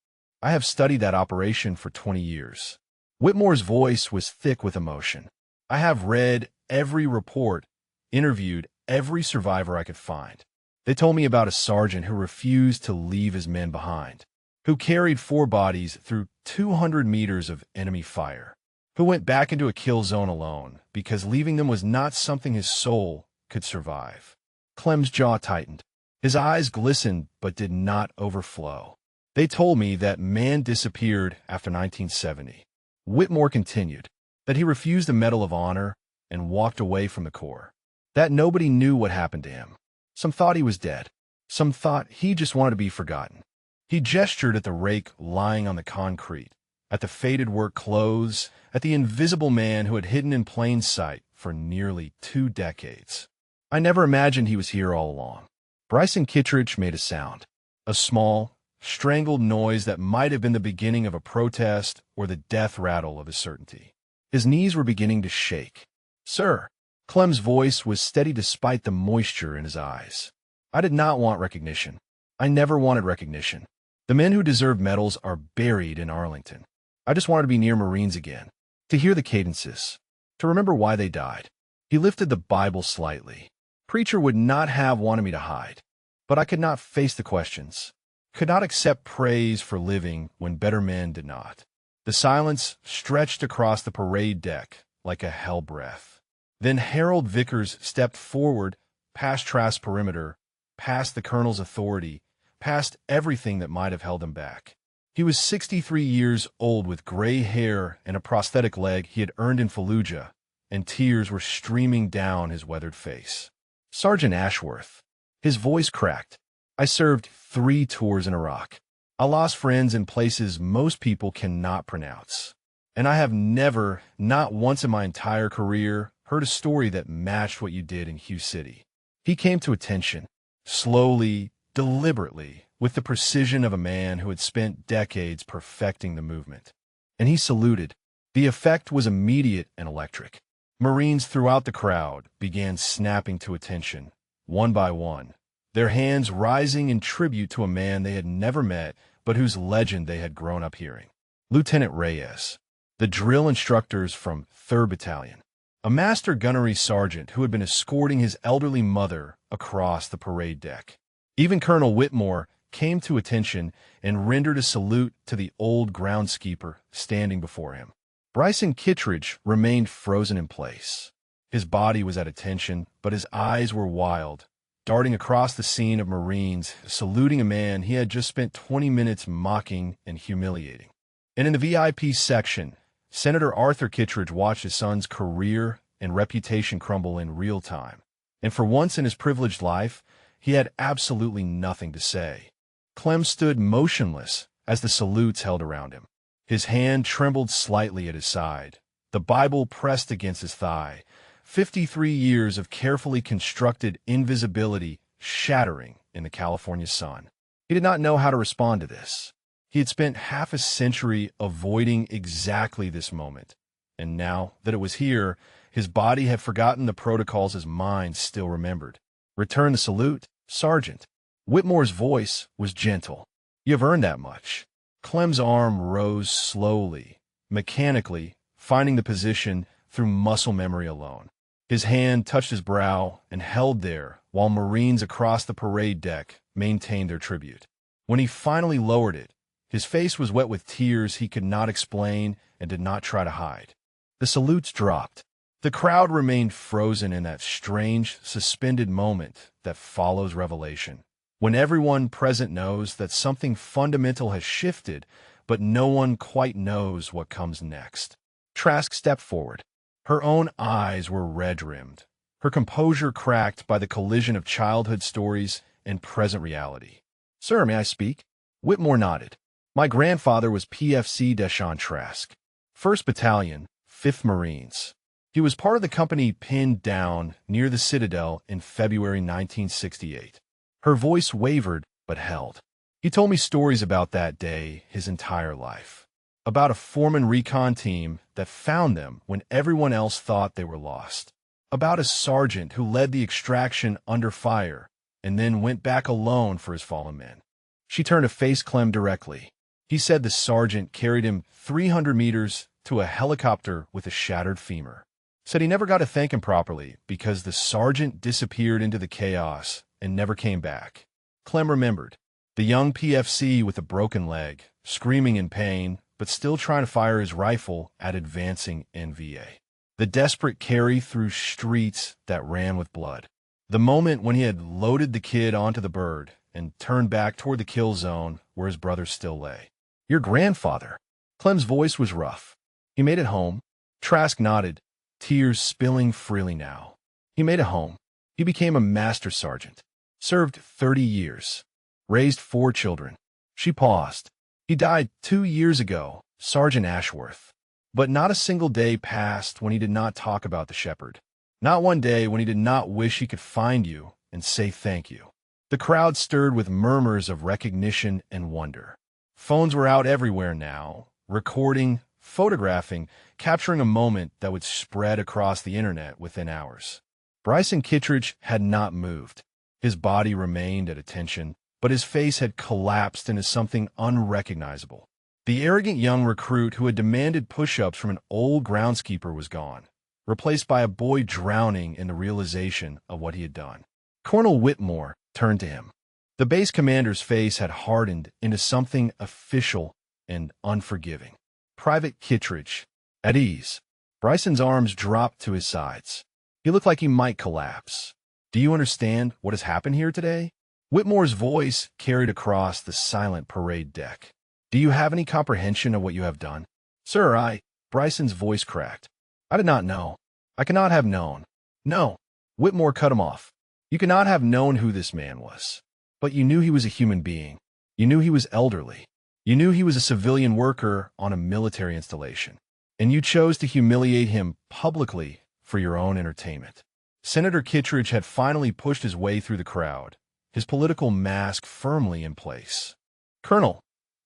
"I have studied that operation for 20 years. Whitmore's voice was thick with emotion. "I have read every report, interviewed every survivor I could find. They told me about a sergeant who refused to leave his men behind, who carried 4 bodies through 200 meters of enemy fire, who went back into a kill zone alone because leaving them was not something his soul could survive." Clem's jaw tightened. His eyes glistened but did not overflow. "They told me that man disappeared after 1970. Whitmore continued, "that he refused the Medal of Honor and walked away from the Corps. That nobody knew what happened to him. Some thought he was dead. Some thought he just wanted to be forgotten." He gestured at the rake lying on the concrete, at the faded work clothes, at the invisible man who had hidden in plain sight for nearly 2 decades. "I never imagined he was here all along." Bryson Kittredge made a sound, a small, strangled noise that might have been the beginning of a protest or the death rattle of his certainty. His knees were beginning to shake. "Sir," Clem's voice was steady despite the moisture in his eyes. "I did not want recognition. I never wanted recognition. The men who deserve medals are buried in Arlington. I just wanted to be near Marines again, to hear the cadences, to remember why they died." He lifted the Bible slightly. "Preacher would not have wanted me to hide, but I could not face the questions, could not accept praise for living when better men did not." The silence stretched across the parade deck like a hell breath. Then Harold Vickers stepped forward, past Trask's perimeter, past the colonel's authority, past everything that might have held him back. He was 63 years old with gray hair and a prosthetic leg he had earned in Fallujah, and tears were streaming down his weathered face. "Sergeant Ashworth." His voice cracked. "I served 3 tours in Iraq. I lost friends in places most people cannot pronounce. And I have never, not once in my entire career, heard a story that matched what you did in Hugh City." He came to attention, slowly, deliberately, with the precision of a man who had spent decades perfecting the movement. And he saluted. The effect was immediate and electric. Marines throughout the crowd began snapping to attention, one by one, their hands rising in tribute to a man they had never met but whose legend they had grown up hearing. Lieutenant Reyes, the drill instructors from 3rd Battalion, a master gunnery sergeant who had been escorting his elderly mother across the parade deck. Even Colonel Whitmore came to attention and rendered a salute to the old groundskeeper standing before him. Bryson Kittredge remained frozen in place. His body was at attention, but his eyes were wild, darting across the scene of Marines, saluting a man he had just spent 20 minutes mocking and humiliating. And in the VIP section, Senator Arthur Kittredge watched his son's career and reputation crumble in real time. And for once in his privileged life, he had absolutely nothing to say. Clem stood motionless as the salutes held around him. His hand trembled slightly at his side, the Bible pressed against his thigh, 53 years of carefully constructed invisibility shattering in the California sun. He did not know how to respond to this. He had spent half a century avoiding exactly this moment, and now that it was here, his body had forgotten the protocols his mind still remembered. "Return the salute, Sergeant." Whitmore's voice was gentle. "You have earned that much." Clem's arm rose slowly, mechanically, finding the position through muscle memory alone. His hand touched his brow and held there while Marines across the parade deck maintained their tribute. When he finally lowered it, his face was wet with tears he could not explain and did not try to hide. The salutes dropped. The crowd remained frozen in that strange, suspended moment that follows revelation, when everyone present knows that something fundamental has shifted, but no one quite knows what comes next. Trask stepped forward. Her own eyes were red-rimmed, her composure cracked by the collision of childhood stories and present reality. "Sir, may I speak?" Whitmore nodded. "My grandfather was PFC Deshawn Trask, 1st Battalion, 5th Marines. He was part of the company pinned down near the Citadel in February 1968. Her voice wavered but held. "He told me stories about that day his entire life. About a foreman recon team that found them when everyone else thought they were lost. About a sergeant who led the extraction under fire and then went back alone for his fallen men." She turned to face Clem directly. He said the sergeant carried him 300 meters to a helicopter with a shattered femur. Said he never got to thank him properly because the sergeant disappeared into the chaos and never came back. Clem remembered. The young PFC with a broken leg, screaming in pain, but still trying to fire his rifle at advancing NVA. The desperate carry through streets that ran with blood. The moment when he had loaded the kid onto the bird and turned back toward the kill zone where his brother still lay. "Your grandfather." Clem's voice was rough. "He made it home." Trask nodded, tears spilling freely now. "He made it home. He became a master sergeant. Served 30 years. Raised 4 children." She paused. "He died 2 years ago, Sergeant Ashworth. But not a single day passed when he did not talk about the shepherd. Not one day when he did not wish he could find you and say thank you." The crowd stirred with murmurs of recognition and wonder. Phones were out everywhere now, recording, photographing, capturing a moment that would spread across the internet within hours. Bryson Kittredge had not moved. His body remained at attention, but his face had collapsed into something unrecognizable. The arrogant young recruit who had demanded push-ups from an old groundskeeper was gone, replaced by a boy drowning in the realization of what he had done. Colonel Whitmore turned to him. The base commander's face had hardened into something official and unforgiving. "Private Kittredge." At ease. Bryson's arms dropped to his sides. He looked like he might collapse. "Do you understand what has happened here today?" Whitmore's voice carried across the silent parade deck. "Do you have any comprehension of what you have done?" "Sir, Bryson's voice cracked. "I did not know. I cannot have known." "No." Whitmore cut him off. "You cannot have known who this man was. But you knew he was a human being. You knew he was elderly. You knew he was a civilian worker on a military installation. And you chose to humiliate him publicly for your own entertainment." Senator Kittredge had finally pushed his way through the crowd, his political mask firmly in place. "Colonel,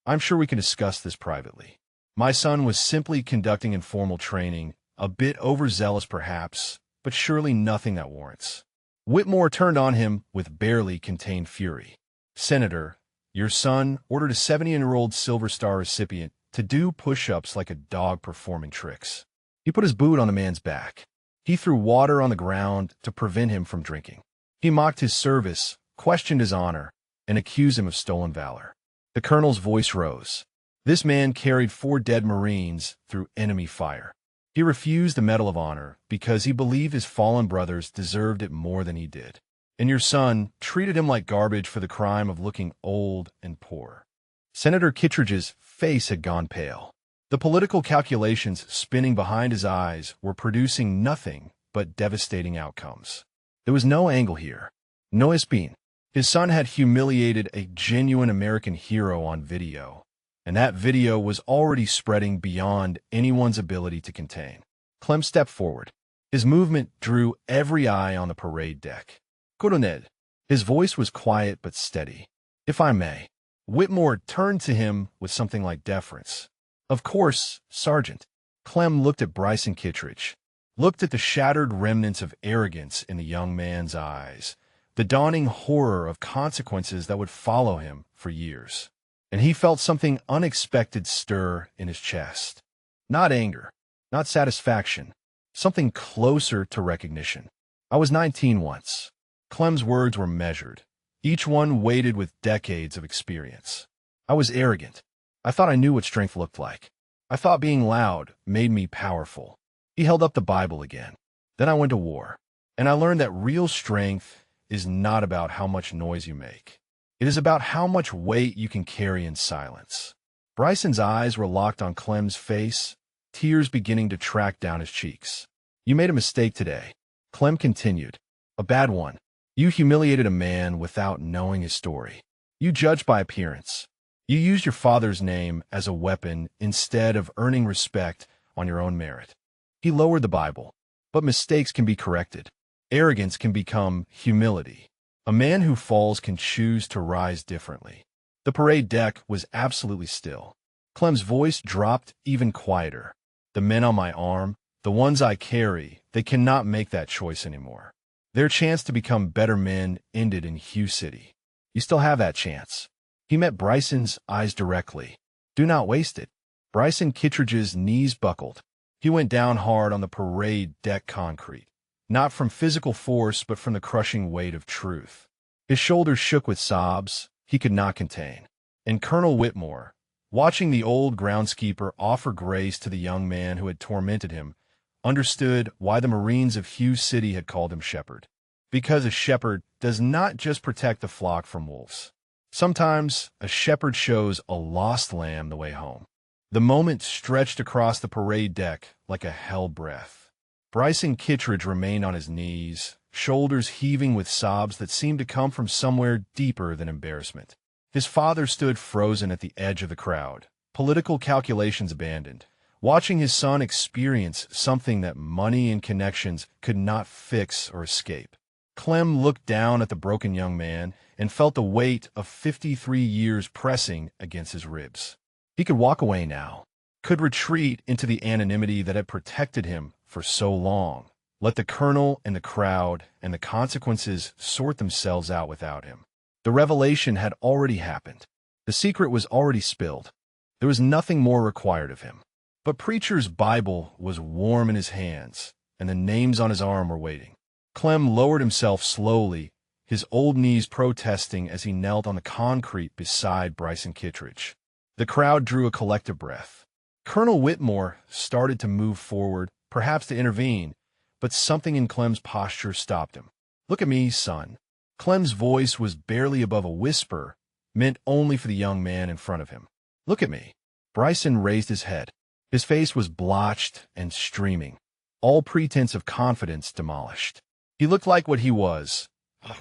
I'm sure we can discuss this privately. My son was simply conducting informal training, a bit overzealous perhaps, but surely nothing that warrants." Whitmore turned on him with barely contained fury. "Senator, your son ordered a 70-year-old Silver Star recipient to do push-ups like a dog performing tricks. He put his boot on the man's back. He threw water on the ground to prevent him from drinking. He mocked his service, questioned his honor, and accused him of stolen valor." The colonel's voice rose. This man carried 4 dead Marines through enemy fire. He refused the Medal of Honor because he believed his fallen brothers deserved it more than he did. And your son treated him like garbage for the crime of looking old and poor. Senator Kittredge's face had gone pale. The political calculations spinning behind his eyes were producing nothing but devastating outcomes. There was no angle here. No espin. His son had humiliated a genuine American hero on video, and that video was already spreading beyond anyone's ability to contain. Clem stepped forward. His movement drew every eye on the parade deck. "Colonel." His voice was quiet but steady. "If I may." Whitmore turned to him with something like deference. "Of course, Sergeant." Clem looked at Bryson Kittredge, looked at the shattered remnants of arrogance in the young man's eyes, the dawning horror of consequences that would follow him for years. And he felt something unexpected stir in his chest. Not anger, not satisfaction, something closer to recognition. "I was 19 once." Clem's words were measured, each one weighted with decades of experience. "I was arrogant. I thought I knew what strength looked like. I thought being loud made me powerful." He held up the Bible again. "Then I went to war, and I learned that real strength is not about how much noise you make. It is about how much weight you can carry in silence." Bryson's eyes were locked on Clem's face, tears beginning to track down his cheeks. "You made a mistake today," Clem continued. "A bad one. You humiliated a man without knowing his story. You judged by appearance. You used your father's name as a weapon instead of earning respect on your own merit." He lowered the Bible. "But mistakes can be corrected. Arrogance can become humility. A man who falls can choose to rise differently." The parade deck was absolutely still. Clem's voice dropped even quieter. "The men on my arm, the ones I carry, they cannot make that choice anymore. Their chance to become better men ended in Hugh City. You still have that chance." He met Bryson's eyes directly. "Do not waste it." Bryson Kittredge's knees buckled. He went down hard on the parade deck concrete, not from physical force but from the crushing weight of truth. His shoulders shook with sobs he could not contain. And Colonel Whitmore, watching the old groundskeeper offer grace to the young man who had tormented him, understood why the Marines of Hugh City had called him shepherd. Because a shepherd does not just protect the flock from wolves. Sometimes a shepherd shows a lost lamb the way home. The moment stretched across the parade deck like a hell breath. Bryson Kittredge remained on his knees, shoulders heaving with sobs that seemed to come from somewhere deeper than embarrassment. His father stood frozen at the edge of the crowd, political calculations abandoned, watching his son experience something that money and connections could not fix or escape. Clem looked down at the broken young man and felt the weight of 53 years pressing against his ribs. He could walk away now, could retreat into the anonymity that had protected him for so long. Let the colonel and the crowd and the consequences sort themselves out without him. The revelation had already happened. The secret was already spilled. There was nothing more required of him. But Preacher's Bible was warm in his hands, and the names on his arm were waiting. Clem lowered himself slowly, his old knees protesting as he knelt on the concrete beside Bryson Kittredge. The crowd drew a collective breath. Colonel Whitmore started to move forward, perhaps to intervene, but something in Clem's posture stopped him. "Look at me, son." Clem's voice was barely above a whisper, meant only for the young man in front of him. "Look at me." Bryson raised his head. His face was blotched and streaming, all pretense of confidence demolished. He looked like what he was,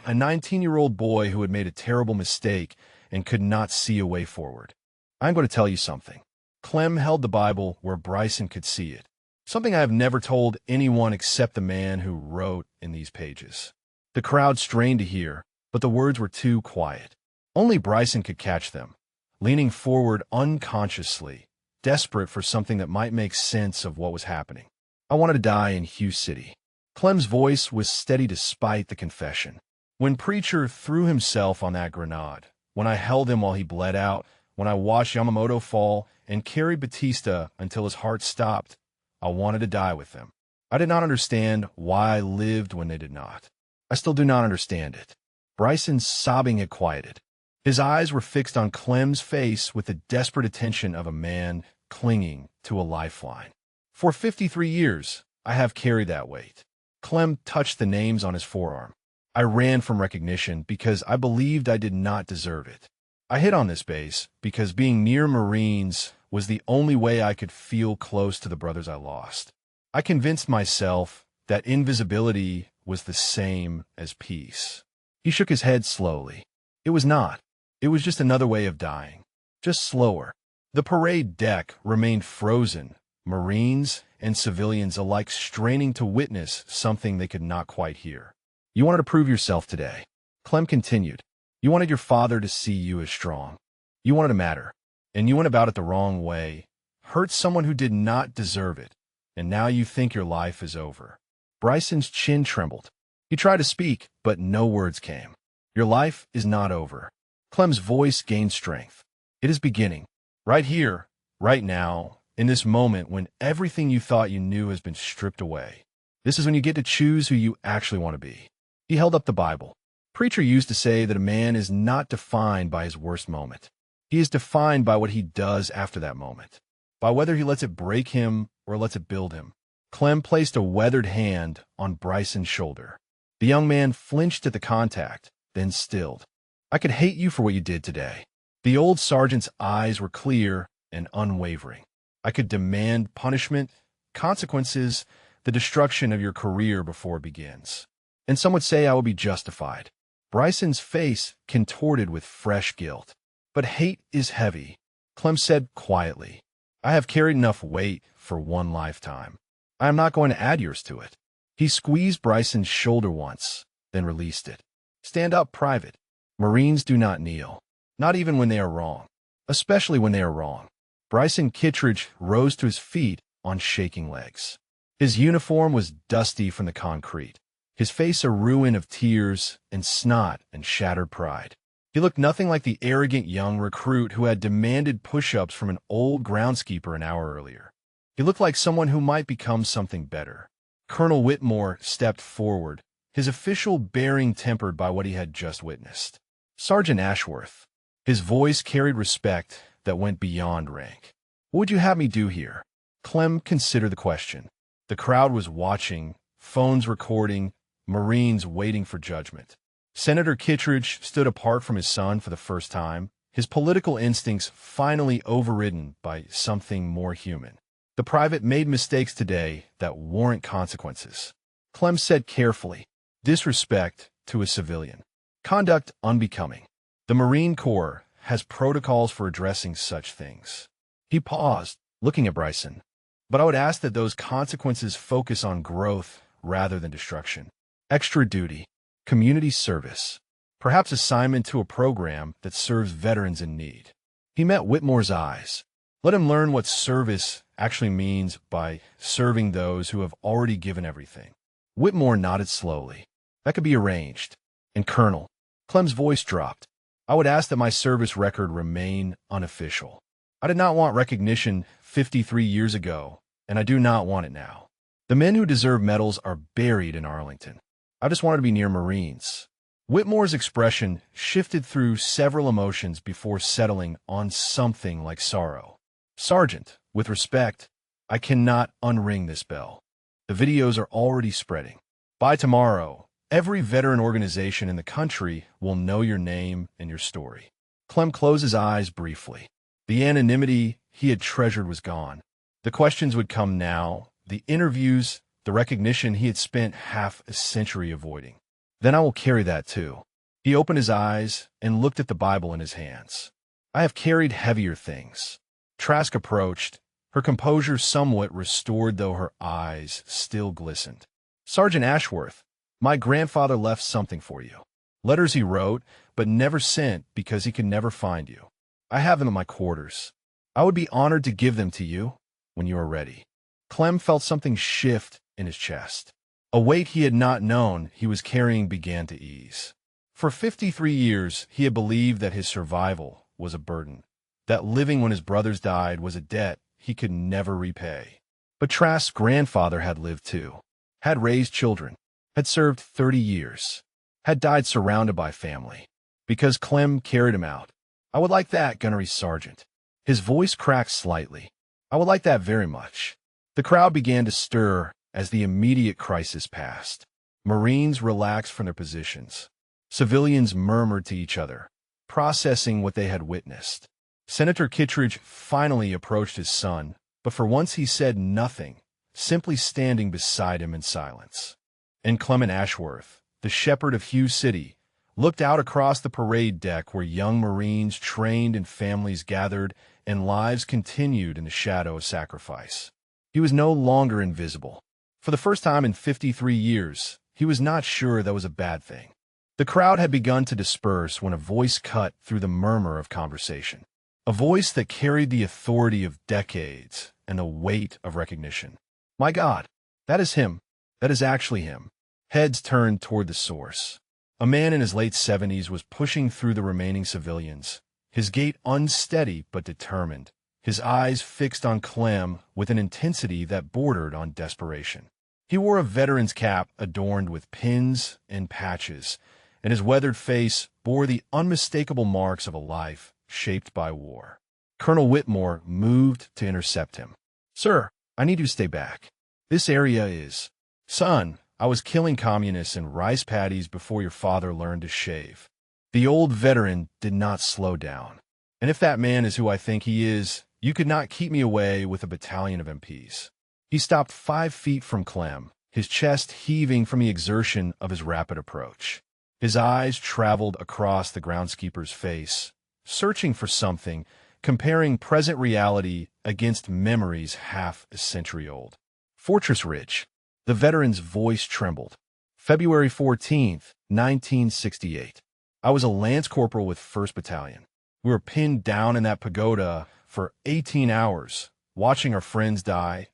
a 19-year-old boy who had made a terrible mistake and could not see a way forward. "I'm going to tell you something." Clem held the Bible where Bryson could see it. "Something I have never told anyone except the man who wrote in these pages." The crowd strained to hear, but the words were too quiet. Only Bryson could catch them, leaning forward unconsciously, desperate for something that might make sense of what was happening. "I wanted to die in Hugh City. Clem's voice was steady despite the confession. When Preacher threw himself on that grenade, when I held him while he bled out, when I watched Yamamoto fall and carried Batista until his heart stopped, I wanted to die with them. I did not understand why I lived when they did not. I still do not understand it. Bryson's sobbing had quieted. His eyes were fixed on Clem's face with the desperate attention of a man clinging to a lifeline. For 53 years, I have carried that weight. Clem touched the names on his forearm. I ran from recognition because I believed I did not deserve it. I hit on this base because being near Marines was the only way I could feel close to the brothers I lost. I convinced myself that invisibility was the same as peace. He shook his head slowly. It was not. It was just another way of dying. Just slower. The parade deck remained frozen, Marines and civilians alike straining to witness something they could not quite hear. You wanted to prove yourself today. Clem continued. You wanted your father to see you as strong. You wanted to matter. And you went about it the wrong way. Hurt someone who did not deserve it. And now you think your life is over. Bryson's chin trembled. He tried to speak, but no words came. Your life is not over. Clem's voice gained strength. It is beginning. Right here, right now, in this moment when everything you thought you knew has been stripped away. This is when you get to choose who you actually want to be. He held up the Bible. Preacher used to say that a man is not defined by his worst moment. He is defined by what he does after that moment, by whether he lets it break him or lets it build him. Clem placed a weathered hand on Bryson's shoulder. The young man flinched at the contact, then stilled. I could hate you for what you did today. The old sergeant's eyes were clear and unwavering. I could demand punishment, consequences, the destruction of your career before it begins. And some would say I would be justified. Bryson's face contorted with fresh guilt. But hate is heavy, Clem said quietly. I have carried enough weight for one lifetime. I am not going to add yours to it. He squeezed Bryson's shoulder once, then released it. Stand up, Private. Marines do not kneel, not even when they are wrong, especially when they are wrong. Bryson Kittredge rose to his feet on shaking legs. His uniform was dusty from the concrete, his face a ruin of tears and snot and shattered pride. He looked nothing like the arrogant young recruit who had demanded push-ups from an old groundskeeper an hour earlier. He looked like someone who might become something better. Colonel Whitmore stepped forward, his official bearing tempered by what he had just witnessed. Sergeant Ashworth. His voice carried respect that went beyond rank. What would you have me do here? Clem considered the question. The crowd was watching, phones recording, Marines waiting for judgment. Senator Kittredge stood apart from his son for the first time, his political instincts finally overridden by something more human. The private made mistakes today that warrant consequences. Clem said carefully, disrespect to a civilian. Conduct unbecoming. The Marine Corps has protocols for addressing such things. He paused, looking at Bryson. But I would ask that those consequences focus on growth rather than destruction. Extra duty, community service, perhaps assignment to a program that serves veterans in need. He met Whitmore's eyes. Let him learn what service actually means by serving those who have already given everything. Whitmore nodded slowly. That could be arranged. And Colonel, Clem's voice dropped. I would ask that my service record remain unofficial. I did not want recognition 53 years ago, and I do not want it now. The men who deserve medals are buried in Arlington. I just wanted to be near Marines. Whitmore's expression shifted through several emotions before settling on something like sorrow. Sergeant, with respect, I cannot unring this bell. The videos are already spreading. By tomorrow, every veteran organization in the country will know your name and your story. Clem closed his eyes briefly. The anonymity he had treasured was gone. The questions would come now, the interviews, the recognition he had spent half a century avoiding. Then I will carry that too. He opened his eyes and looked at the Bible in his hands. I have carried heavier things. Trask approached, her composure somewhat restored though her eyes still glistened. Sergeant Ashworth, my grandfather left something for you. Letters he wrote, but never sent because he could never find you. I have them in my quarters. I would be honored to give them to you when you are ready. Clem felt something shift in his chest. A weight he had not known he was carrying began to ease. For 53 years, he had believed that his survival was a burden, that living when his brothers died was a debt he could never repay. But Trask's grandfather had lived too, had raised children, had served 30 years, had died surrounded by family. Because Clem carried him out. I would like that, Gunnery Sergeant. His voice cracked slightly. I would like that very much. The crowd began to stir as the immediate crisis passed. Marines relaxed from their positions. Civilians murmured to each other, processing what they had witnessed. Senator Kittredge finally approached his son, but for once he said nothing, simply standing beside him in silence. And Clement Ashworth, the shepherd of Hughes City, looked out across the parade deck where young Marines trained and families gathered and lives continued in the shadow of sacrifice. He was no longer invisible. For the first time in 53 years, he was not sure that was a bad thing. The crowd had begun to disperse when a voice cut through the murmur of conversation. A voice that carried the authority of decades and the weight of recognition. My God, that is him. That is actually him. Heads turned toward the source. A man in his late 70s was pushing through the remaining civilians, his gait unsteady but determined, his eyes fixed on Clem with an intensity that bordered on desperation. He wore a veteran's cap adorned with pins and patches, and his weathered face bore the unmistakable marks of a life shaped by war. Colonel Whitmore moved to intercept him. Sir, I need you to stay back. This area is... Son, I was killing communists in rice paddies before your father learned to shave. The old veteran did not slow down. And if that man is who I think he is, you could not keep me away with a battalion of MPs. He stopped 5 feet from Clem, his chest heaving from the exertion of his rapid approach. His eyes traveled across the groundskeeper's face, searching for something, comparing present reality against memories half a century old. Fortress Ridge. The veteran's voice trembled. February 14th, 1968. I was a lance corporal with 1st Battalion. We were pinned down in that pagoda for 18 hours, watching our friends die,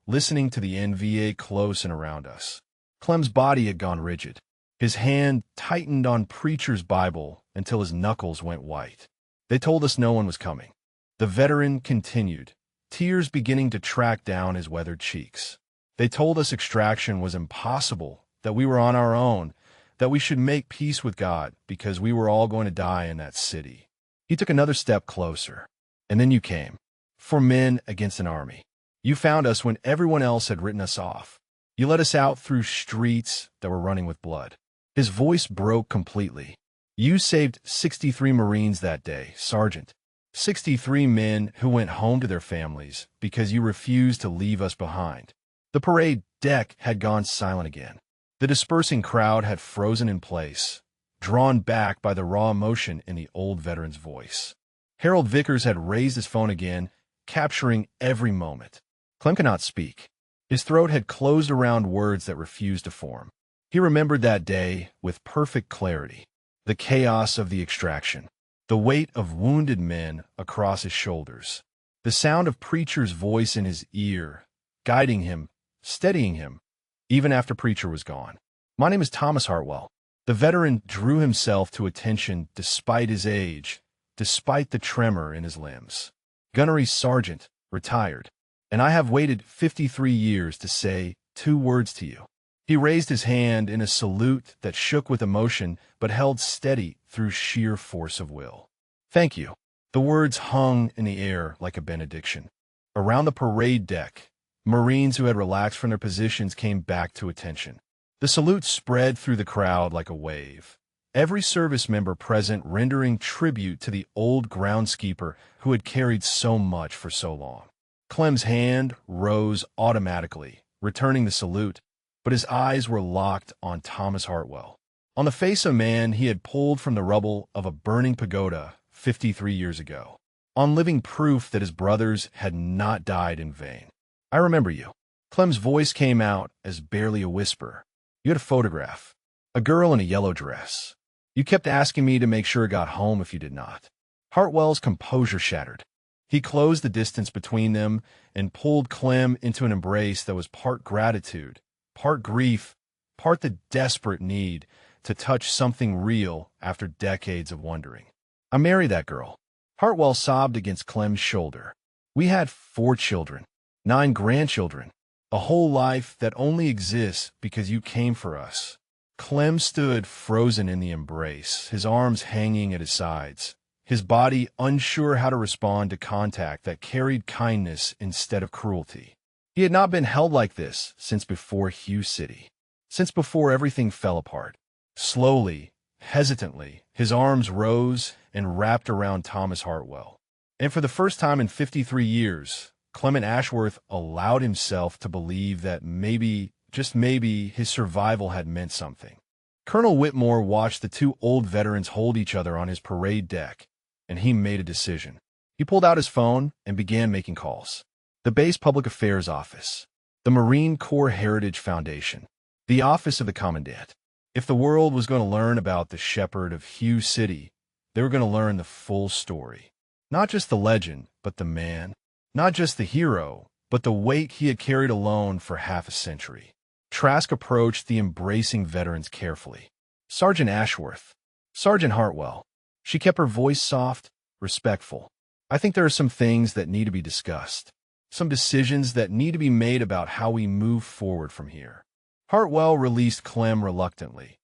listening to the NVA close and around us. Clem's body had gone rigid. His hand tightened on Preacher's Bible until his knuckles went white. They told us no one was coming. The veteran continued, tears beginning to track down his weathered cheeks. They told us extraction was impossible, that we were on our own, that we should make peace with God because we were all going to die in that city. He took another step closer. And then you came. 4 men against an army. You found us when everyone else had written us off. You led us out through streets that were running with blood. His voice broke completely. You saved 63 Marines that day, Sergeant. 63 men who went home to their families because you refused to leave us behind. The parade deck had gone silent again. The dispersing crowd had frozen in place, drawn back by the raw emotion in the old veteran's voice. Harold Vickers had raised his phone again, capturing every moment. Clem could not speak. His throat had closed around words that refused to form. He remembered that day with perfect clarity. The chaos of the extraction, the weight of wounded men across his shoulders, the sound of Preacher's voice in his ear, guiding him, steadying him, even after Preacher was gone. My name is Thomas Hartwell. The veteran drew himself to attention despite his age, despite the tremor in his limbs. Gunnery Sergeant, retired, and I have waited 53 years to say 2 words to you. He raised his hand in a salute that shook with emotion but held steady through sheer force of will. Thank you. The words hung in the air like a benediction. Around the parade deck, Marines who had relaxed from their positions came back to attention. The salute spread through the crowd like a wave. Every service member present rendering tribute to the old groundskeeper who had carried so much for so long. Clem's hand rose automatically, returning the salute, but his eyes were locked on Thomas Hartwell. On the face of a man he had pulled from the rubble of a burning pagoda 53 years ago. On living proof that his brothers had not died in vain. I remember you. Clem's voice came out as barely a whisper. You had a photograph. A girl in a yellow dress. You kept asking me to make sure it got home if you did not. Hartwell's composure shattered. He closed the distance between them and pulled Clem into an embrace that was part gratitude, part grief, part the desperate need to touch something real after decades of wondering. "I married that girl." Hartwell sobbed against Clem's shoulder. "We had 4 children, 9 grandchildren, a whole life that only exists because you came for us." Clem stood frozen in the embrace, his arms hanging at his sides, his body unsure how to respond to contact that carried kindness instead of cruelty. He had not been held like this since before Hugh City, since before everything fell apart. Slowly, hesitantly, his arms rose and wrapped around Thomas Hartwell. And for the first time in 53 years, Clement Ashworth allowed himself to believe that maybe, just maybe, his survival had meant something. Colonel Whitmore watched the 2 old veterans hold each other on his parade deck, and he made a decision. He pulled out his phone and began making calls. The base public affairs office, the Marine Corps Heritage Foundation, the office of the commandant. If the world was going to learn about the shepherd of Hugh City, they were going to learn the full story. Not just the legend, but the man. Not just the hero, but the weight he had carried alone for half a century. Trask approached the embracing veterans carefully. "Sergeant Ashworth." "Sergeant Hartwell." She kept her voice soft, respectful. "I think there are some things that need to be discussed. Some decisions that need to be made about how we move forward from here." Hartwell released Clem reluctantly,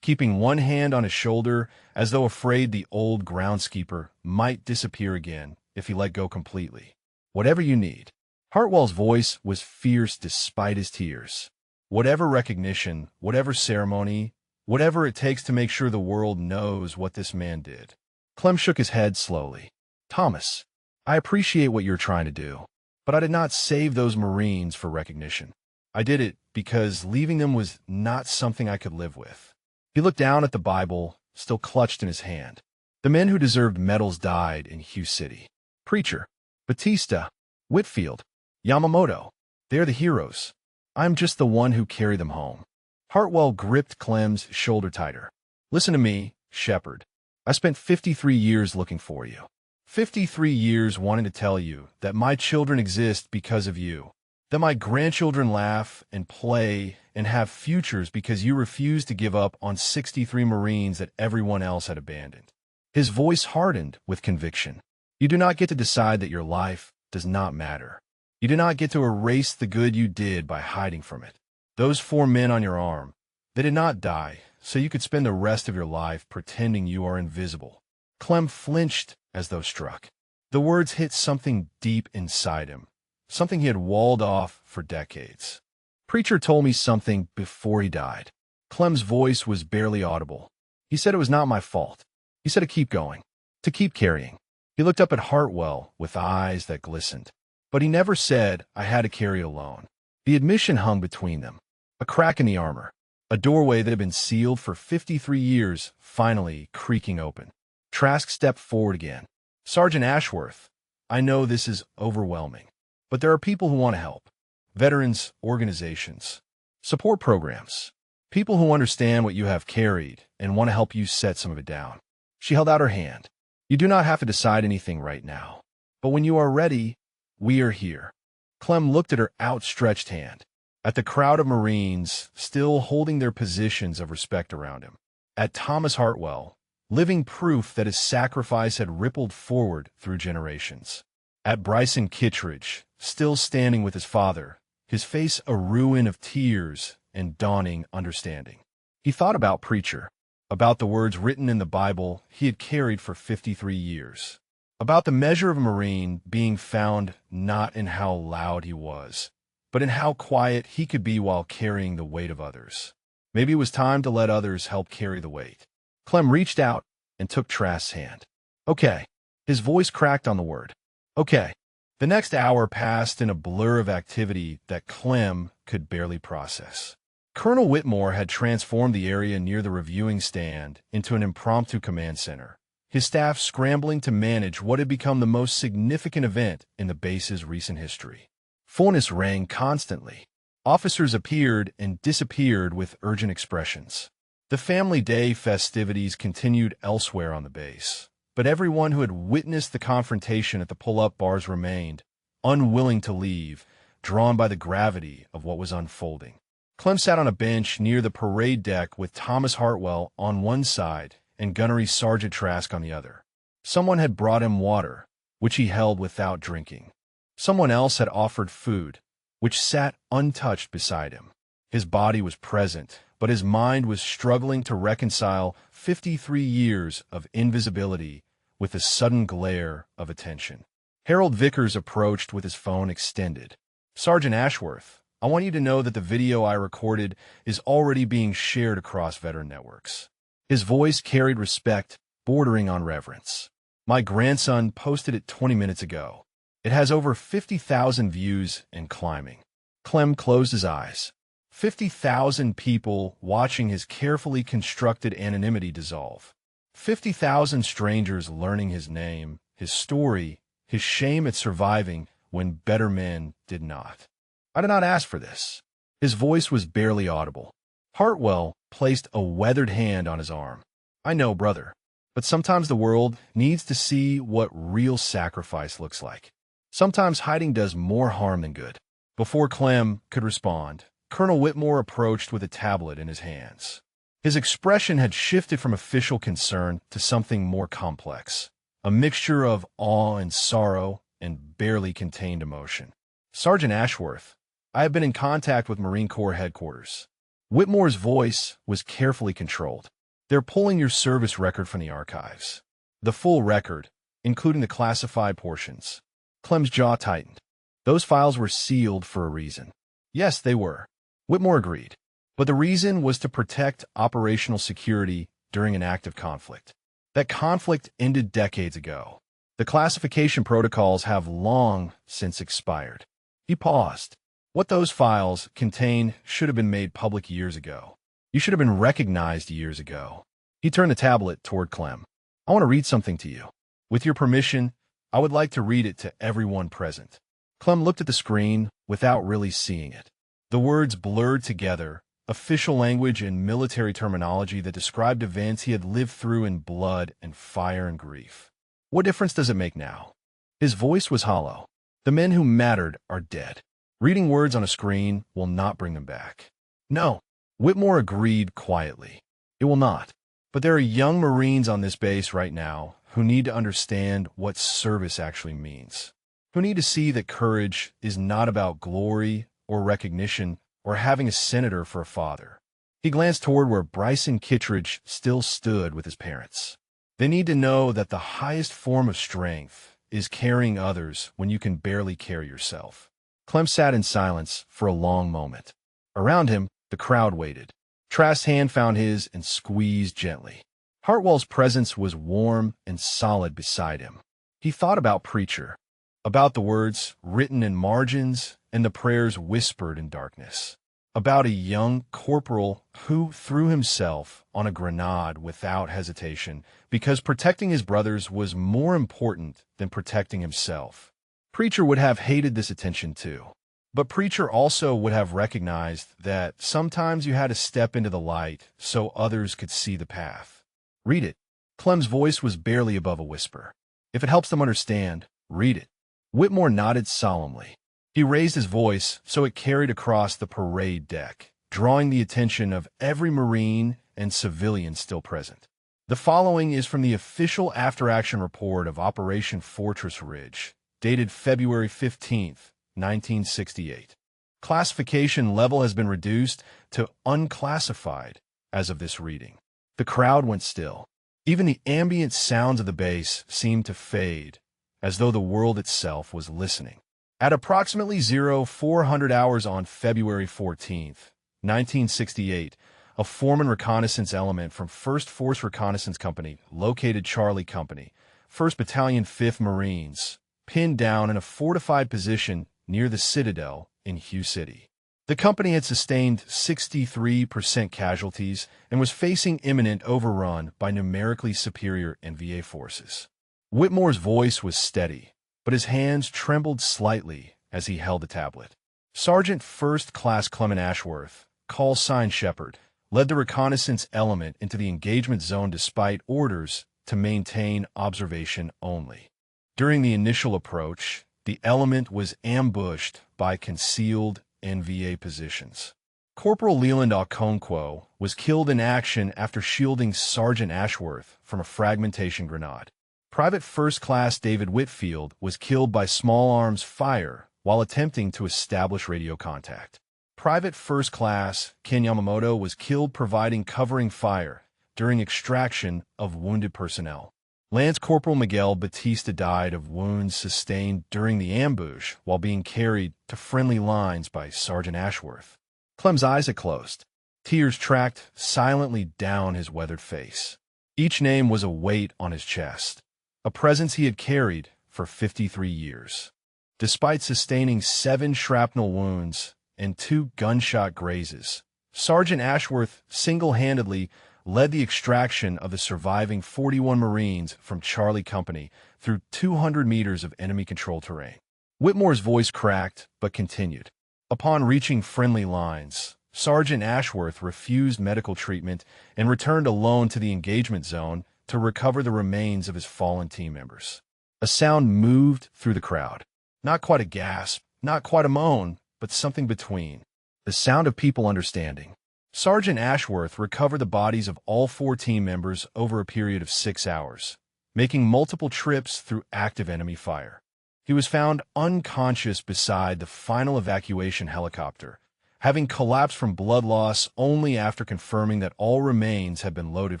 keeping one hand on his shoulder as though afraid the old groundskeeper might disappear again if he let go completely. "Whatever you need." Hartwell's voice was fierce despite his tears. "Whatever recognition, whatever ceremony, whatever it takes to make sure the world knows what this man did." Clem shook his head slowly. "Thomas, I appreciate what you're trying to do, but I did not save those Marines for recognition. I did it because leaving them was not something I could live with." He looked down at the Bible, still clutched in his hand. "The men who deserved medals died in Hugh City. Preacher, Batista, Whitfield, Yamamoto. They are the heroes. I'm just the one who carried them home." Hartwell gripped Clem's shoulder tighter. "Listen to me, Shepherd. I spent 53 years looking for you. 53 years wanting to tell you that my children exist because of you, that my grandchildren laugh and play and have futures because you refused to give up on 63 Marines that everyone else had abandoned." His voice hardened with conviction. "You do not get to decide that your life does not matter. You do not get to erase the good you did by hiding from it. Those 4 men on your arm, they did not die, so you could spend the rest of your life pretending you are invisible." Clem flinched as though struck. The words hit something deep inside him, something he had walled off for decades. "Preacher told me something before he died." Clem's voice was barely audible. "He said it was not my fault. He said to keep going, to keep carrying." He looked up at Hartwell with eyes that glistened. "But he never said I had to carry alone." The admission hung between them, a crack in the armor, a doorway that had been sealed for 53 years finally creaking open. Trask stepped forward again. "Sergeant Ashworth, I know this is overwhelming, but there are people who want to help. Veterans organizations, support programs, people who understand what you have carried and want to help you set some of it down." She held out her hand. "You do not have to decide anything right now, but when you are ready, we are here." Clem looked at her outstretched hand, at the crowd of Marines still holding their positions of respect around him, at Thomas Hartwell, living proof that his sacrifice had rippled forward through generations, at Bryson Kittredge, still standing with his father, his face a ruin of tears and dawning understanding. He thought about Preacher, about the words written in the Bible he had carried for 53 years. About the measure of a Marine being found not in how loud he was, but in how quiet he could be while carrying the weight of others. Maybe it was time to let others help carry the weight. Clem reached out and took Trask's hand. "Okay." His voice cracked on the word. "Okay." The next hour passed in a blur of activity that Clem could barely process. Colonel Whitmore had transformed the area near the reviewing stand into an impromptu command center, his staff scrambling to manage what had become the most significant event in the base's recent history. Phones rang constantly. Officers appeared and disappeared with urgent expressions. The Family Day festivities continued elsewhere on the base, but everyone who had witnessed the confrontation at the pull-up bars remained, unwilling to leave, drawn by the gravity of what was unfolding. Clem sat on a bench near the parade deck with Thomas Hartwell on one side and Gunnery Sergeant Trask on the other. Someone had brought him water, which he held without drinking. Someone else had offered food, which sat untouched beside him. His body was present, but his mind was struggling to reconcile 53 years of invisibility with the sudden glare of attention. Harold Vickers approached with his phone extended. "Sergeant Ashworth, I want you to know that the video I recorded is already being shared across veteran networks." His voice carried respect, bordering on reverence. "My grandson posted it 20 minutes ago. It has over 50,000 views and climbing." Clem closed his eyes. 50,000 people watching his carefully constructed anonymity dissolve. 50,000 strangers learning his name, his story, his shame at surviving when better men did not. "I did not ask for this." His voice was barely audible. Hartwell placed a weathered hand on his arm. "I know, brother, but sometimes the world needs to see what real sacrifice looks like. Sometimes hiding does more harm than good." Before Clem could respond, Colonel Whitmore approached with a tablet in his hands. His expression had shifted from official concern to something more complex, a mixture of awe and sorrow and barely contained emotion. "Sergeant Ashworth, I have been in contact with Marine Corps headquarters." Whitmore's voice was carefully controlled. "They're pulling your service record from the archives. The full record, including the classified portions." Clem's jaw tightened. "Those files were sealed for a reason." "Yes, they were," Whitmore agreed. "But the reason was to protect operational security during an active conflict. That conflict ended decades ago. The classification protocols have long since expired." He paused. "What those files contain should have been made public years ago. You should have been recognized years ago." He turned the tablet toward Clem. "I want to read something to you. With your permission, I would like to read it to everyone present." Clem looked at the screen without really seeing it. The words blurred together, official language and military terminology that described events he had lived through in blood and fire and grief. "What difference does it make now?" His voice was hollow. "The men who mattered are dead. Reading words on a screen will not bring them back." "No," Whitmore agreed quietly. "It will not. But there are young Marines on this base right now who need to understand what service actually means, who need to see that courage is not about glory or recognition or having a senator for a father." He glanced toward where Bryson Kittredge still stood with his parents. "They need to know that the highest form of strength is carrying others when you can barely carry yourself." Clem sat in silence for a long moment. Around him, the crowd waited. Trask's hand found his and squeezed gently. Hartwell's presence was warm and solid beside him. He thought about Preacher, about the words written in margins and the prayers whispered in darkness, about a young corporal who threw himself on a grenade without hesitation because protecting his brothers was more important than protecting himself. Preacher would have hated this attention too. But Preacher also would have recognized that sometimes you had to step into the light so others could see the path. "Read it." Clem's voice was barely above a whisper. "If it helps them understand, read it." Whitmore nodded solemnly. He raised his voice so it carried across the parade deck, drawing the attention of every Marine and civilian still present. The following is from the official after-action report of Operation Fortress Ridge, dated February 15th, 1968. Classification level has been reduced to unclassified as of this reading. The crowd went still. Even the ambient sounds of the base seemed to fade, as though the world itself was listening. At approximately 0400 hours on February 14th, 1968, a foreman reconnaissance element from 1st Force Reconnaissance Company located Charlie Company, 1st Battalion 5th Marines, pinned down in a fortified position near the Citadel in Hugh City. The company had sustained 63% casualties and was facing imminent overrun by numerically superior NVA forces. Whitmore's voice was steady, but his hands trembled slightly as he held the tablet. Sergeant First Class Clement Ashworth, call sign Shepard, led the reconnaissance element into the engagement zone despite orders to maintain observation only. During the initial approach, the element was ambushed by concealed NVA positions. Corporal Leland Okonkwo was killed in action after shielding Sergeant Ashworth from a fragmentation grenade. Private First Class David Whitfield was killed by small arms fire while attempting to establish radio contact. Private First Class Ken Yamamoto was killed providing covering fire during extraction of wounded personnel. Lance Corporal Miguel Batista died of wounds sustained during the ambush while being carried to friendly lines by Sergeant Ashworth. Clem's eyes had closed. Tears tracked silently down his weathered face. Each name was a weight on his chest, a presence he had carried for 53 years. Despite sustaining 7 shrapnel wounds and 2 gunshot grazes, Sergeant Ashworth single-handedly led the extraction of the surviving 41 Marines from Charlie Company through 200 meters of enemy-controlled terrain. Whitmore's voice cracked, but continued. Upon reaching friendly lines, Sergeant Ashworth refused medical treatment and returned alone to the engagement zone to recover the remains of his fallen team members. A sound moved through the crowd. Not quite a gasp, not quite a moan, but something between. The sound of people understanding. Sergeant Ashworth recovered the bodies of all 4 team members over a period of 6 hours, making multiple trips through active enemy fire. He was found unconscious beside the final evacuation helicopter, having collapsed from blood loss only after confirming that all remains had been loaded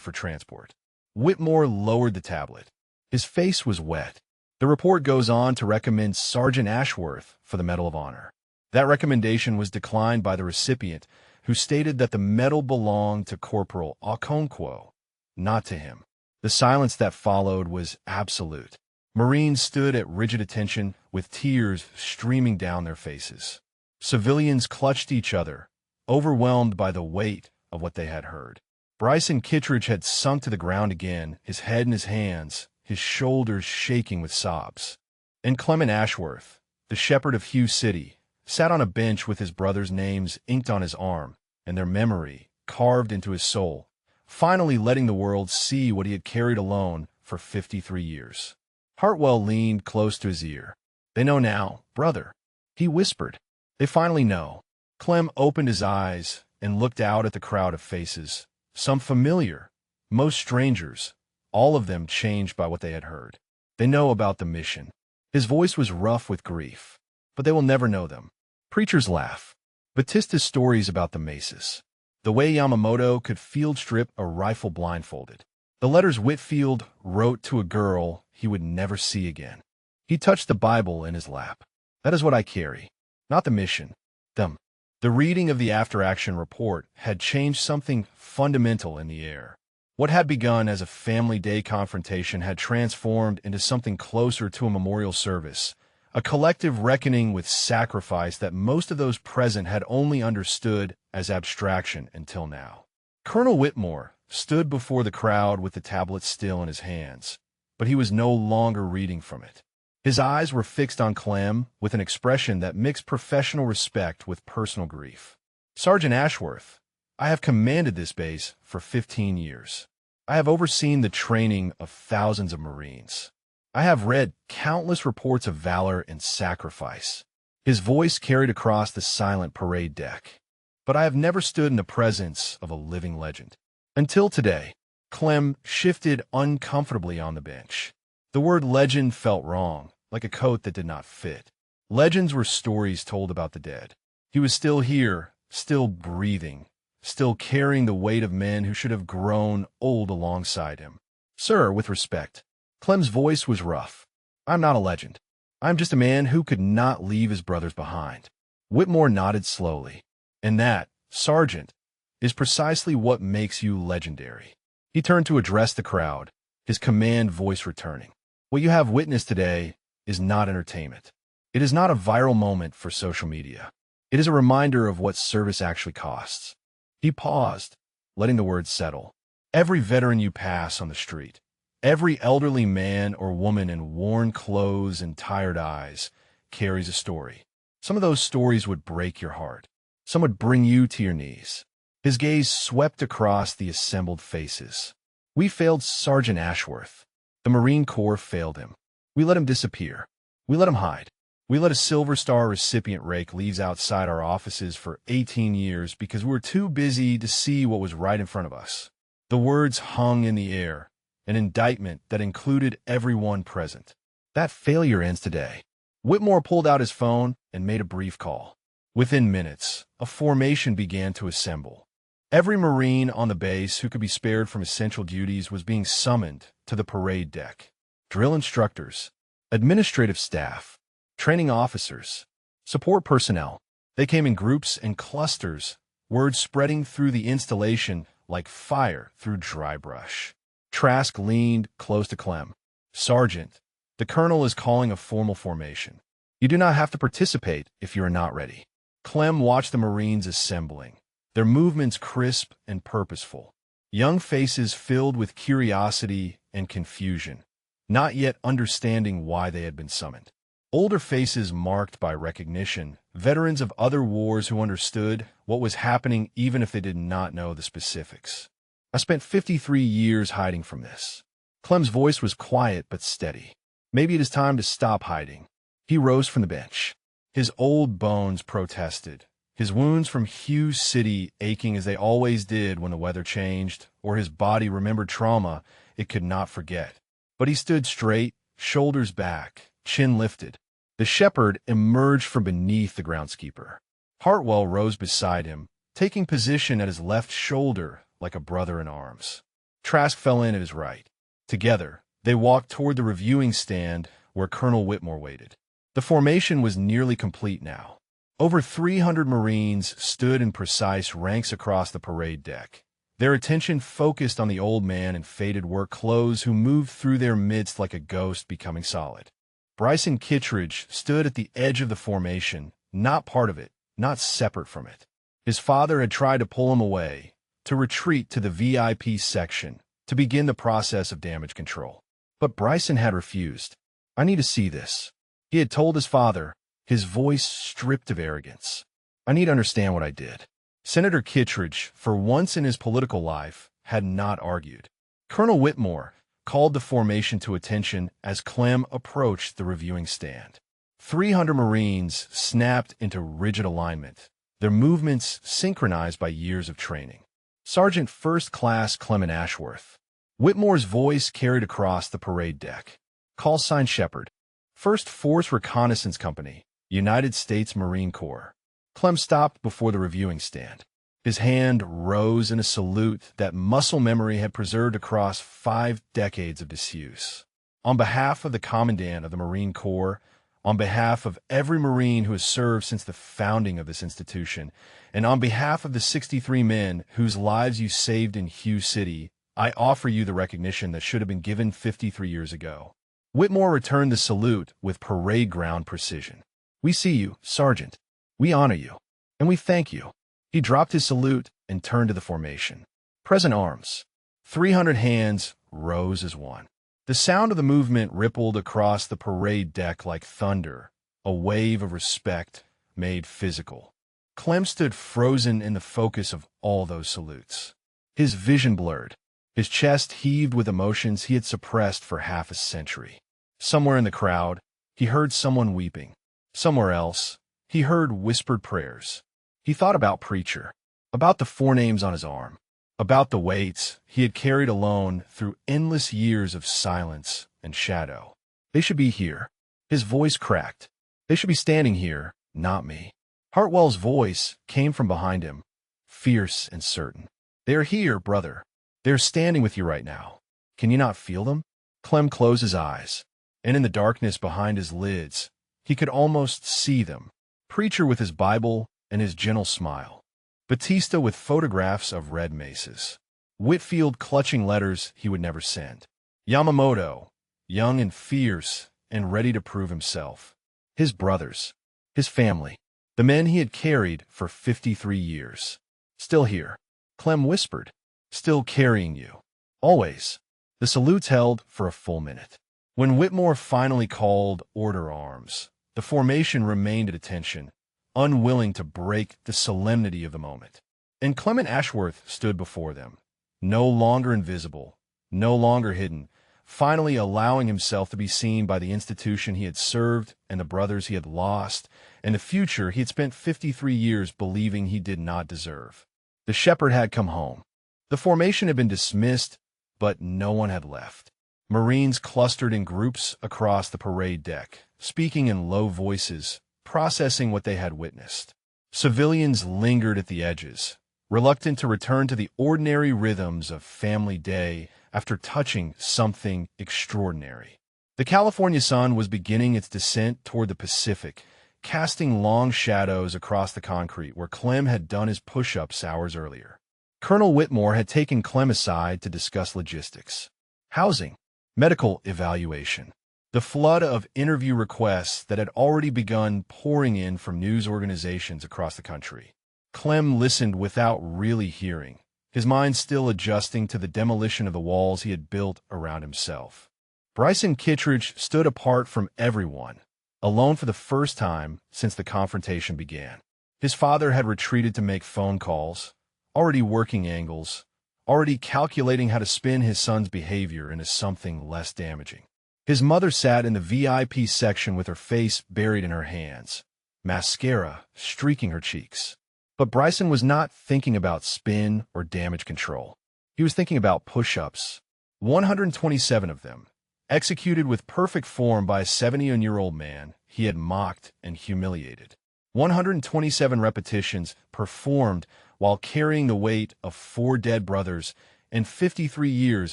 for transport. Whitmore lowered the tablet. His face was wet. The report goes on to recommend Sergeant Ashworth for the Medal of Honor. That recommendation was declined by the recipient, who stated that the medal belonged to Corporal Okonkwo, not to him. The silence that followed was absolute. Marines stood at rigid attention with tears streaming down their faces. Civilians clutched each other, overwhelmed by the weight of what they had heard. Bryson Kittredge had sunk to the ground again, his head in his hands, his shoulders shaking with sobs. And Clement Ashworth, the shepherd of Hugh City, sat on a bench with his brother's names inked on his arm and their memory carved into his soul, finally letting the world see what he had carried alone for 53 years. Hartwell leaned close to his ear. "They know now, brother," he whispered. "They finally know." Clem opened his eyes and looked out at the crowd of faces, some familiar, most strangers, all of them changed by what they had heard. They know about the mission. His voice was rough with grief, but they will never know them. Preachers laugh. Batista's stories about the Mesas. The way Yamamoto could field strip a rifle blindfolded. The letters Whitfield wrote to a girl he would never see again. He touched the Bible in his lap. "That is what I carry. Not the mission. Them." The reading of the after-action report had changed something fundamental in the air. What had begun as a family day confrontation had transformed into something closer to a memorial service, a collective reckoning with sacrifice that most of those present had only understood as abstraction until now. Colonel Whitmore stood before the crowd with the tablet still in his hands, but he was no longer reading from it. His eyes were fixed on Clem with an expression that mixed professional respect with personal grief. "Sergeant Ashworth, I have commanded this base for 15 years. I have overseen the training of thousands of Marines. I have read countless reports of valor and sacrifice." His voice carried across the silent parade deck. "But I have never stood in the presence of a living legend. Until today." Clem shifted uncomfortably on the bench. The word legend felt wrong, like a coat that did not fit. Legends were stories told about the dead. He was still here, still breathing, still carrying the weight of men who should have grown old alongside him. "Sir, with respect." Clem's voice was rough. "I'm not a legend. I'm just a man who could not leave his brothers behind." Whitmore nodded slowly. "And that, Sergeant, is precisely what makes you legendary." He turned to address the crowd, his command voice returning. "What you have witnessed today is not entertainment. It is not a viral moment for social media. It is a reminder of what service actually costs." He paused, letting the words settle. "Every veteran you pass on the street, every elderly man or woman in worn clothes and tired eyes carries a story. Some of those stories would break your heart. Some would bring you to your knees." His gaze swept across the assembled faces. "We failed Sergeant Ashworth. The Marine Corps failed him. We let him disappear. We let him hide. We let a Silver Star recipient rake leaves outside our offices for 18 years because we were too busy to see what was right in front of us. The words hung in the air, an indictment that included everyone present. That failure ends today. Whitmore pulled out his phone and made a brief call. Within minutes, a formation began to assemble. Every Marine on the base who could be spared from essential duties was being summoned to the parade deck. Drill instructors, administrative staff, training officers, support personnel. They came in groups and clusters, words spreading through the installation like fire through dry brush. Trask leaned close to Clem. "Sergeant, the colonel is calling a formal formation. You do not have to participate if you are not ready." Clem watched the Marines assembling, their movements crisp and purposeful. Young faces filled with curiosity and confusion, not yet understanding why they had been summoned. Older faces marked by recognition, veterans of other wars who understood what was happening even if they did not know the specifics. "I spent 53 years hiding from this." Clem's voice was quiet but steady. "Maybe it is time to stop hiding." He rose from the bench. His old bones protested, his wounds from Hughes City aching as they always did when the weather changed, or his body remembered trauma it could not forget. But he stood straight, shoulders back, chin lifted. The shepherd emerged from beneath the groundskeeper. Hartwell rose beside him, taking position at his left shoulder like a brother in arms. Trask fell in at his right. Together, they walked toward the reviewing stand where Colonel Whitmore waited. The formation was nearly complete now. Over 300 Marines stood in precise ranks across the parade deck, their attention focused on the old man in faded work clothes who moved through their midst like a ghost becoming solid. Bryson Kittredge stood at the edge of the formation, not part of it, not separate from it. His father had tried to pull him away, to retreat to the VIP section, to begin the process of damage control. But Bryson had refused. "I need to see this," he had told his father, his voice stripped of arrogance. "I need to understand what I did." Senator Kittredge, for once in his political life, had not argued. Colonel Whitmore called the formation to attention as Clem approached the reviewing stand. 300 Marines snapped into rigid alignment, their movements synchronized by years of training. "Sergeant First Class Clement Ashworth." Whitmore's voice carried across the parade deck. "Call sign Shepherd. 1st Force Reconnaissance Company, United States Marine Corps." Clem stopped before the reviewing stand. His hand rose in a salute that muscle memory had preserved across 5 decades of disuse. "On behalf of the Commandant of the Marine Corps, on behalf of every Marine who has served since the founding of this institution, and on behalf of the 63 men whose lives you saved in Hughes City, I offer you the recognition that should have been given 53 years ago." Whitmore returned the salute with parade ground precision. "We see you, Sergeant. We honor you. And we thank you." He dropped his salute and turned to the formation. Present arms. 300 hands rose as one. The sound of the movement rippled across the parade deck like thunder, a wave of respect made physical. Clem stood frozen in the focus of all those salutes. His vision blurred. His chest heaved with emotions he had suppressed for half a century. Somewhere in the crowd, he heard someone weeping. Somewhere else, he heard whispered prayers. He thought about Preacher, about the 4 names on his arm, about the weights he had carried alone through endless years of silence and shadow. They should be here. His voice cracked. They should be standing here, not me. Hartwell's voice came from behind him, fierce and certain. "They are here, brother. They are standing with you right now. Can you not feel them?" Clem closed his eyes, and in the darkness behind his lids, he could almost see them. Preacher with his Bible and his gentle smile. Batista with photographs of red maces. Whitfield clutching letters he would never send. Yamamoto, young and fierce and ready to prove himself. His brothers, his family, the men he had carried for 53 years. "Still here," Clem whispered. "Still carrying you. Always." The salutes held for a full minute. When Whitmore finally called "Order Arms," the formation remained at attention, unwilling to break the solemnity of the moment. And Clement Ashworth stood before them, no longer invisible, no longer hidden, finally allowing himself to be seen by the institution he had served and the brothers he had lost, and the future he had spent 53 years believing he did not deserve. The shepherd had come home. The formation had been dismissed, but no one had left. Marines clustered in groups across the parade deck, speaking in low voices, processing what they had witnessed. Civilians lingered at the edges, reluctant to return to the ordinary rhythms of family day after touching something extraordinary. The California sun was beginning its descent toward the Pacific, casting long shadows across the concrete where Clem had done his push-ups hours earlier. Colonel Whitmore had taken Clem aside to discuss logistics, housing, medical evaluation, the flood of interview requests that had already begun pouring in from news organizations across the country. Clem listened without really hearing, his mind still adjusting to the demolition of the walls he had built around himself. Bryson Kittredge stood apart from everyone, alone for the first time since the confrontation began. His father had retreated to make phone calls, already working angles, already calculating how to spin his son's behavior into something less damaging. His mother sat in the VIP section with her face buried in her hands, mascara streaking her cheeks. But Bryson was not thinking about spin or damage control. He was thinking about push-ups, 127 of them, executed with perfect form by a 71-year-old man he had mocked and humiliated. 127 repetitions performed while carrying the weight of 4 dead brothers and 53 years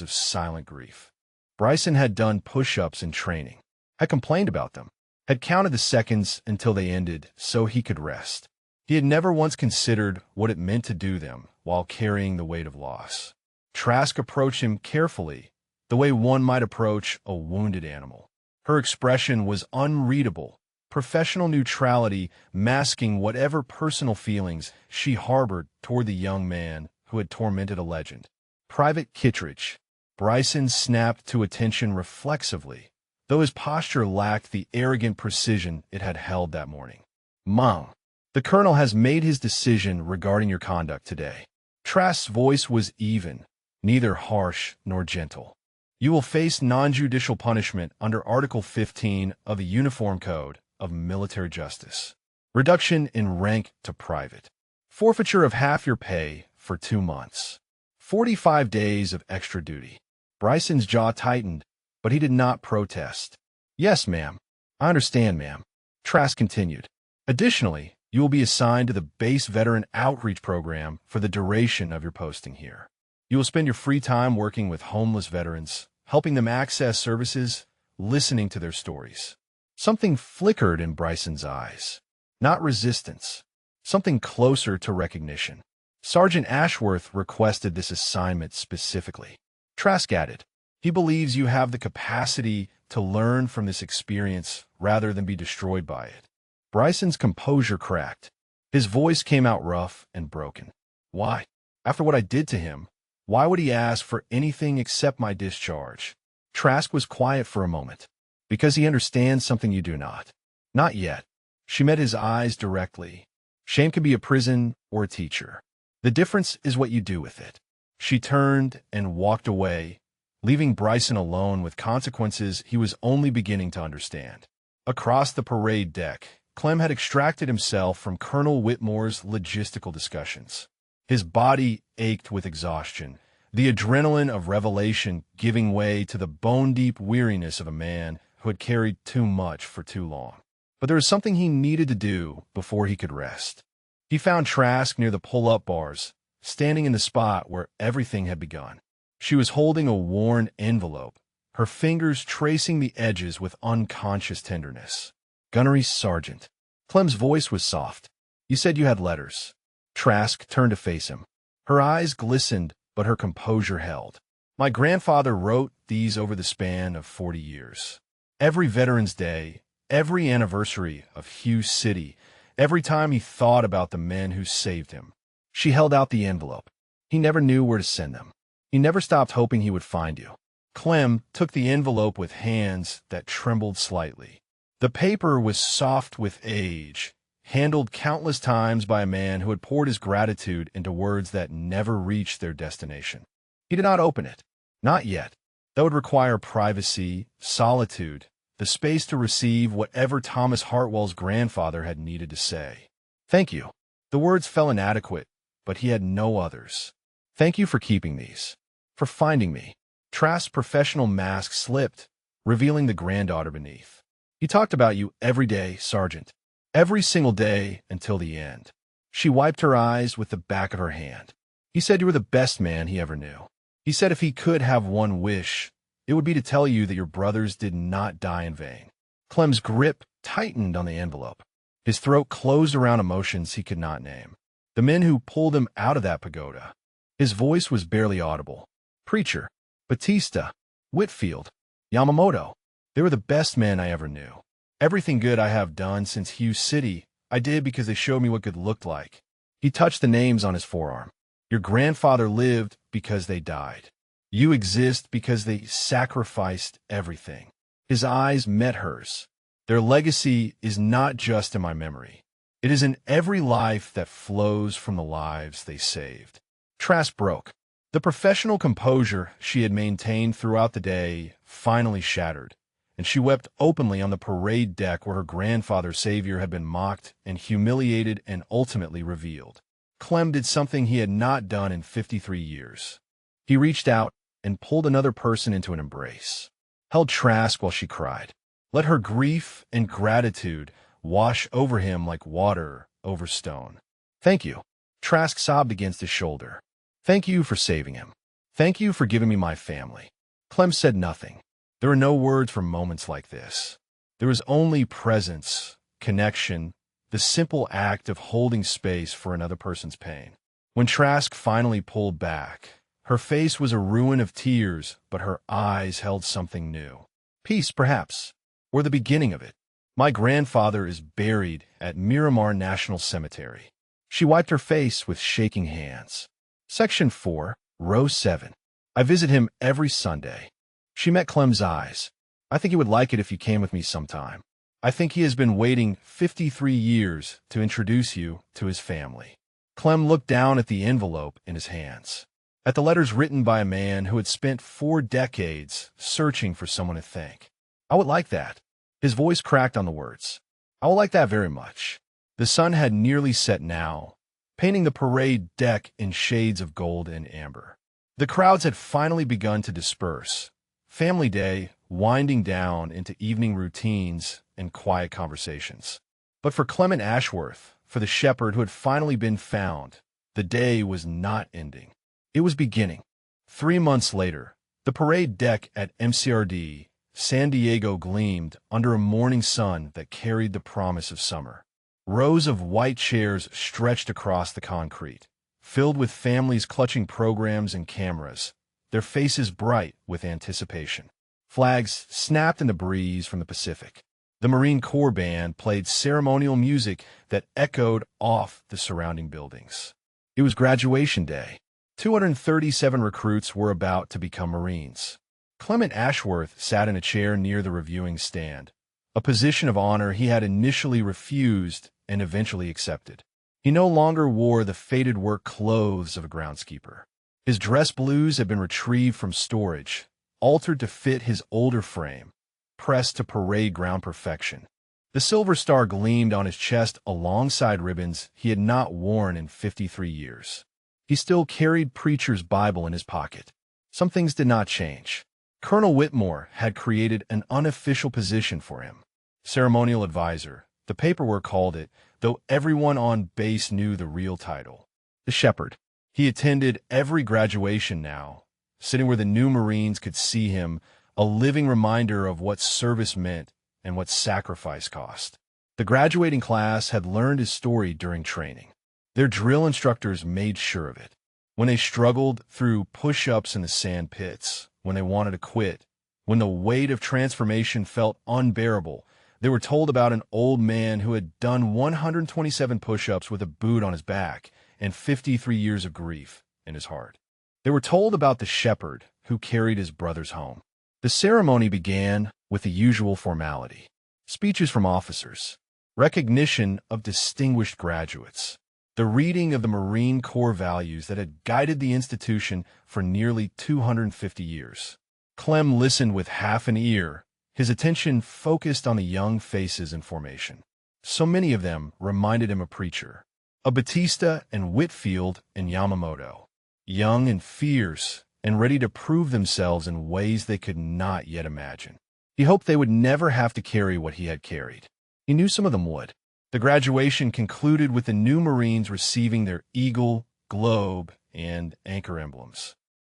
of silent grief. Bryson had done push-ups in training, had complained about them, had counted the seconds until they ended so he could rest. He had never once considered what it meant to do them while carrying the weight of loss. Trask approached him carefully, the way one might approach a wounded animal. Her expression was unreadable, professional neutrality masking whatever personal feelings she harbored toward the young man who had tormented a legend. Private Kittredge. Bryson snapped to attention reflexively, though his posture lacked the arrogant precision it had held that morning. Mom. The colonel has made his decision regarding your conduct today. Trask's voice was even, neither harsh nor gentle. You will face non-judicial punishment under Article 15 of the Uniform Code of Military Justice. Reduction in rank to private. Forfeiture of half your pay for 2 months. 45 days of extra duty. Bryson's jaw tightened, but he did not protest. Yes, ma'am. I understand, ma'am. Trask continued. Additionally, you will be assigned to the Base Veteran Outreach Program for the duration of your posting here. You will spend your free time working with homeless veterans, helping them access services, listening to their stories. Something flickered in Bryson's eyes. Not resistance. Something closer to recognition. Sergeant Ashworth requested this assignment specifically. Trask added, he believes you have the capacity to learn from this experience rather than be destroyed by it. Bryson's composure cracked. His voice came out rough and broken. Why? After what I did to him, why would he ask for anything except my discharge? Trask was quiet for a moment. Because he understands something you do not. Not yet. She met his eyes directly. Shame can be a prison or a teacher. The difference is what you do with it. She turned and walked away, leaving Bryson alone with consequences he was only beginning to understand. Across the parade deck, Clem had extracted himself from Colonel Whitmore's logistical discussions. His body ached with exhaustion, the adrenaline of revelation giving way to the bone-deep weariness of a man who had carried too much for too long. But there was something he needed to do before he could rest. He found Trask near the pull-up bars, standing in the spot where everything had begun. She was holding a worn envelope, her fingers tracing the edges with unconscious tenderness. Gunnery Sergeant. Clem's voice was soft. You said you had letters. Trask turned to face him. Her eyes glistened, but her composure held. My grandfather wrote these over the span of 40 years. Every Veterans Day, every anniversary of Hughes City, every time he thought about the men who saved him. She held out the envelope. He never knew where to send them. He never stopped hoping he would find you. Clem took the envelope with hands that trembled slightly. The paper was soft with age, handled countless times by a man who had poured his gratitude into words that never reached their destination. He did not open it. Not yet. That would require privacy, solitude, the space to receive whatever Thomas Hartwell's grandfather had needed to say. Thank you. The words fell inadequate, but he had no others. Thank you for keeping these. For finding me. Trask's professional mask slipped, revealing the granddaughter beneath. He talked about you every day, Sergeant. Every single day until the end. She wiped her eyes with the back of her hand. He said you were the best man he ever knew. He said if he could have one wish, it would be to tell you that your brothers did not die in vain. Clem's grip tightened on the envelope. His throat closed around emotions he could not name. The men who pulled him out of that pagoda. His voice was barely audible. Preacher, Batista, Whitfield, Yamamoto. They were the best men I ever knew. Everything good I have done since Hughes City, I did because they showed me what good looked like. He touched the names on his forearm. Your grandfather lived because they died. You exist because they sacrificed everything. His eyes met hers. Their legacy is not just in my memory. It is in every life that flows from the lives they saved. Trask broke. The professional composure she had maintained throughout the day finally shattered, and she wept openly on the parade deck where her grandfather's savior had been mocked and humiliated and ultimately revealed. Clem did something he had not done in 53 years. He reached out and pulled another person into an embrace, held Trask while she cried, let her grief and gratitude wash over him like water over stone. Thank you. Trask sobbed against his shoulder. Thank you for saving him. Thank you for giving me my family. Clem said nothing. There were no words for moments like this. There was only presence, connection, the simple act of holding space for another person's pain. When Trask finally pulled back, her face was a ruin of tears, but her eyes held something new. Peace, perhaps, or the beginning of it. My grandfather is buried at Miramar National Cemetery. She wiped her face with shaking hands. Section 4, Row 7. I visit him every Sunday. She met Clem's eyes. I think he would like it if you came with me sometime. I think he has been waiting 53 years to introduce you to his family. Clem looked down at the envelope in his hands, at the letters written by a man who had spent 4 decades searching for someone to thank. I would like that. His voice cracked on the words. I would like that very much. The sun had nearly set now, painting the parade deck in shades of gold and amber. The crowds had finally begun to disperse. Family Day winding down into evening routines and quiet conversations. But for Clement Ashworth, for the shepherd who had finally been found, the day was not ending. It was beginning. 3 months later, the parade deck at MCRD, San Diego gleamed under a morning sun that carried the promise of summer. Rows of white chairs stretched across the concrete, filled with families clutching programs and cameras, their faces bright with anticipation. Flags snapped in the breeze from the Pacific. The Marine Corps band played ceremonial music that echoed off the surrounding buildings. It was graduation day. 237 recruits were about to become Marines. Clement Ashworth sat in a chair near the reviewing stand, a position of honor he had initially refused and eventually accepted. He no longer wore the faded work clothes of a groundskeeper. His dress blues had been retrieved from storage, altered to fit his older frame, pressed to parade ground perfection. The silver star gleamed on his chest alongside ribbons he had not worn in 53 years. He still carried Preacher's Bible in his pocket. Some things did not change. Colonel Whitmore had created an unofficial position for him. Ceremonial advisor, the paperwork called it, though everyone on base knew the real title. The shepherd. He attended every graduation now, sitting where the new Marines could see him, a living reminder of what service meant and what sacrifice cost. The graduating class had learned his story during training. Their drill instructors made sure of it. When they struggled through push-ups in the sand pits, when they wanted to quit, when the weight of transformation felt unbearable, they were told about an old man who had done 127 push-ups with a boot on his back and 53 years of grief in his heart. They were told about the shepherd who carried his brothers home. The ceremony began with the usual formality. Speeches from officers, recognition of distinguished graduates, the reading of the Marine Corps values that had guided the institution for nearly 250 years. Clem listened with half an ear, his attention focused on the young faces in formation. So many of them reminded him of Preacher, of Batista and Whitfield and Yamamoto, young and fierce and ready to prove themselves in ways they could not yet imagine. He hoped they would never have to carry what he had carried. He knew some of them would. The graduation concluded with the new Marines receiving their Eagle, Globe, and Anchor emblems.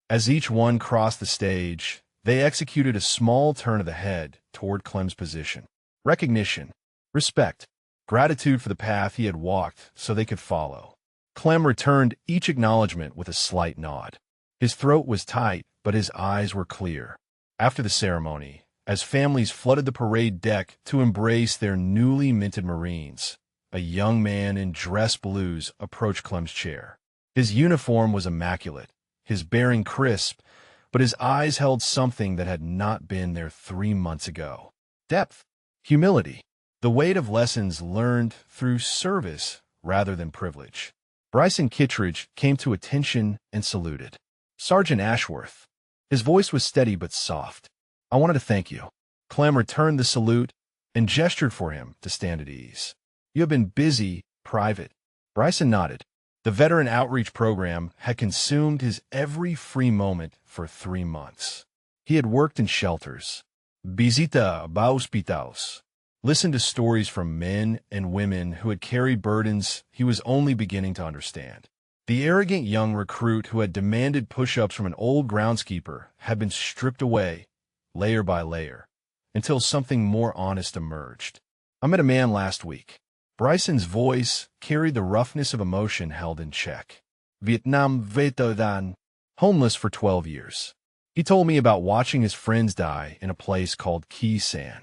As each one crossed the stage, they executed a small turn of the head toward Clem's position. Recognition, respect, gratitude for the path he had walked so they could follow. Clem returned each acknowledgement with a slight nod. His throat was tight, but his eyes were clear. After the ceremony, as families flooded the parade deck to embrace their newly minted Marines, a young man in dress blues approached Clem's chair. His uniform was immaculate, his bearing crisp, but his eyes held something that had not been there 3 months ago. Depth, humility, the weight of lessons learned through service rather than privilege. Bryson Kittredge came to attention and saluted. Sergeant Ashworth. His voice was steady but soft. I wanted to thank you. Clem returned the salute and gestured for him to stand at ease. You have been busy, Private. Bryson nodded. The veteran outreach program had consumed his every free moment for 3 months. He had worked in shelters, visita a hospitals, listened to stories from men and women who had carried burdens he was only beginning to understand. The arrogant young recruit who had demanded push-ups from an old groundskeeper had been stripped away, layer by layer, until something more honest emerged. I met a man last week. Bryson's voice carried the roughness of emotion held in check. Vietnam veteran, homeless for 12 years. He told me about watching his friends die in a place called Khe Sanh.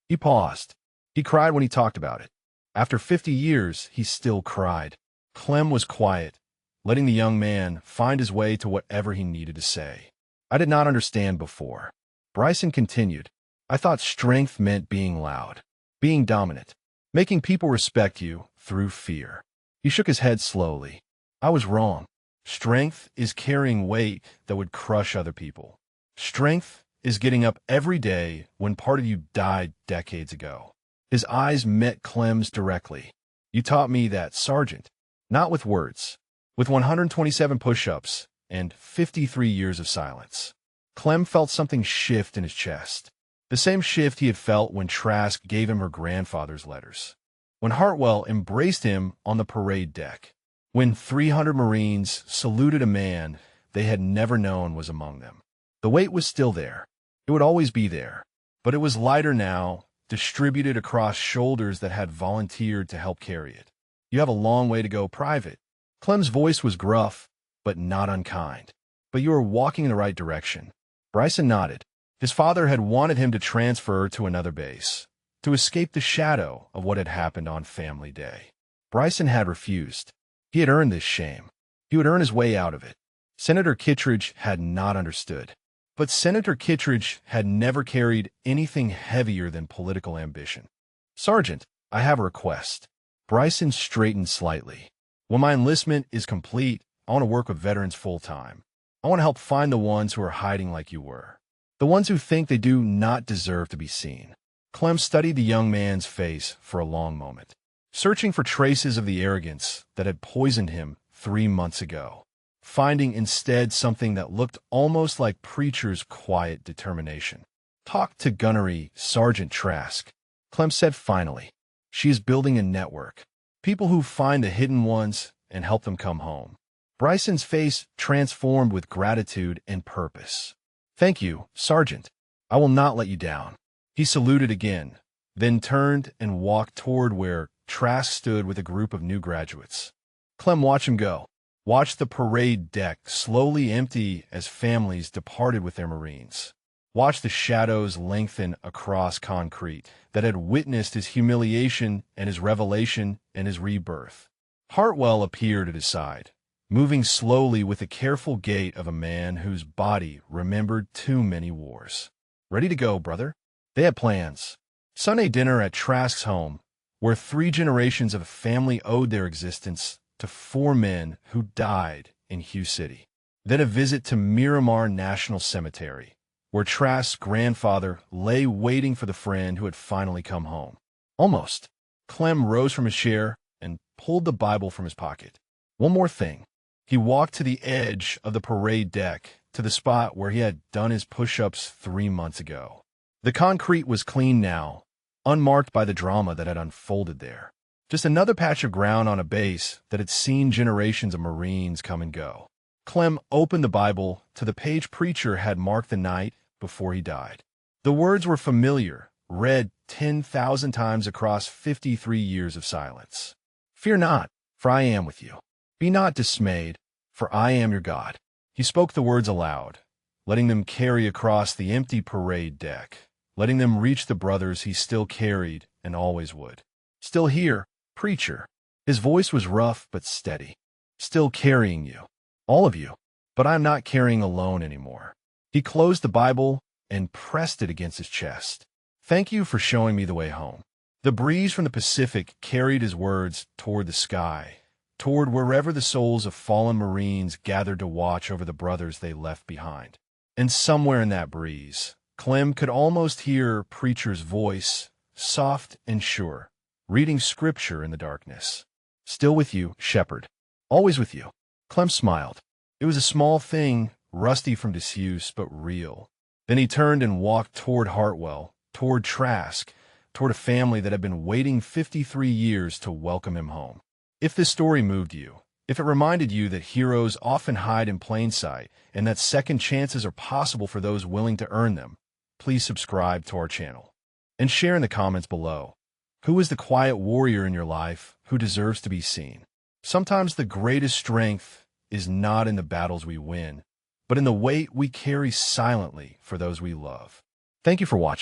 He paused. He cried when he talked about it. After 50 years, he still cried. Clem was quiet, letting the young man find his way to whatever he needed to say. I did not understand before. Bryson continued. I thought strength meant being loud, being dominant, making people respect you through fear. He shook his head slowly. I was wrong. Strength is carrying weight that would crush other people. Strength is getting up every day when part of you died decades ago. His eyes met Clem's directly. You taught me that, Sergeant. Not with words. With 127 push-ups and 53 years of silence. Clem felt something shift in his chest. The same shift he had felt when Trask gave him her grandfather's letters. When Hartwell embraced him on the parade deck. When 300 Marines saluted a man they had never known was among them. The weight was still there. It would always be there. But it was lighter now, distributed across shoulders that had volunteered to help carry it. You have a long way to go, Private. Clem's voice was gruff, but not unkind. But you are walking in the right direction. Bryson nodded. His father had wanted him to transfer to another base, to escape the shadow of what had happened on Family Day. Bryson had refused. He had earned this shame. He would earn his way out of it. Senator Kittredge had not understood. But Senator Kittredge had never carried anything heavier than political ambition. Sergeant, I have a request. Bryson straightened slightly. When my enlistment is complete, I want to work with veterans full-time. I want to help find the ones who are hiding like you were. The ones who think they do not deserve to be seen. Clem studied the young man's face for a long moment, searching for traces of the arrogance that had poisoned him 3 months ago, finding instead something that looked almost like Preacher's quiet determination. Talk to Gunnery Sergeant Trask, Clem said finally. She is building a network, people who find the hidden ones and help them come home. Bryson's face transformed with gratitude and purpose. Thank you, Sergeant. I will not let you down. He saluted again, then turned and walked toward where Trask stood with a group of new graduates. Clem watched him go, watched the parade deck slowly empty as families departed with their Marines, watched the shadows lengthen across concrete that had witnessed his humiliation and his revelation and his rebirth. Hartwell appeared at his side, moving slowly with the careful gait of a man whose body remembered too many wars. Ready to go, brother? They had plans. Sunday dinner at Trask's home, where 3 generations of a family owed their existence to 4 men who died in Hugh City. Then a visit to Miramar National Cemetery, where Trask's grandfather lay waiting for the friend who had finally come home. Almost. Clem rose from his chair and pulled the Bible from his pocket. One more thing. He walked to the edge of the parade deck, to the spot where he had done his push-ups 3 months ago. The concrete was clean now, unmarked by the drama that had unfolded there. Just another patch of ground on a base that had seen generations of Marines come and go. Clem opened the Bible to the page Preacher had marked the night before he died. The words were familiar, read 10,000 times across 53 years of silence. "Fear not, for I am with you. Be not dismayed, for I am your God." He spoke the words aloud, letting them carry across the empty parade deck, letting them reach the brothers he still carried and always would. Still here, Preacher. His voice was rough but steady. Still carrying you. All of you. But I am not carrying alone anymore. He closed the Bible and pressed it against his chest. Thank you for showing me the way home. The breeze from the Pacific carried his words toward the sky, toward wherever the souls of fallen Marines gathered to watch over the brothers they left behind. And somewhere in that breeze, Clem could almost hear Preacher's voice, soft and sure, reading scripture in the darkness. "Still with you, Shepherd. Always with you." Clem smiled. It was a small thing, rusty from disuse, but real. Then he turned and walked toward Hartwell, toward Trask, toward a family that had been waiting 53 years to welcome him home. If this story moved you, if it reminded you that heroes often hide in plain sight and that second chances are possible for those willing to earn them, please subscribe to our channel. And share in the comments below. Who is the quiet warrior in your life who deserves to be seen? Sometimes the greatest strength is not in the battles we win, but in the weight we carry silently for those we love. Thank you for watching.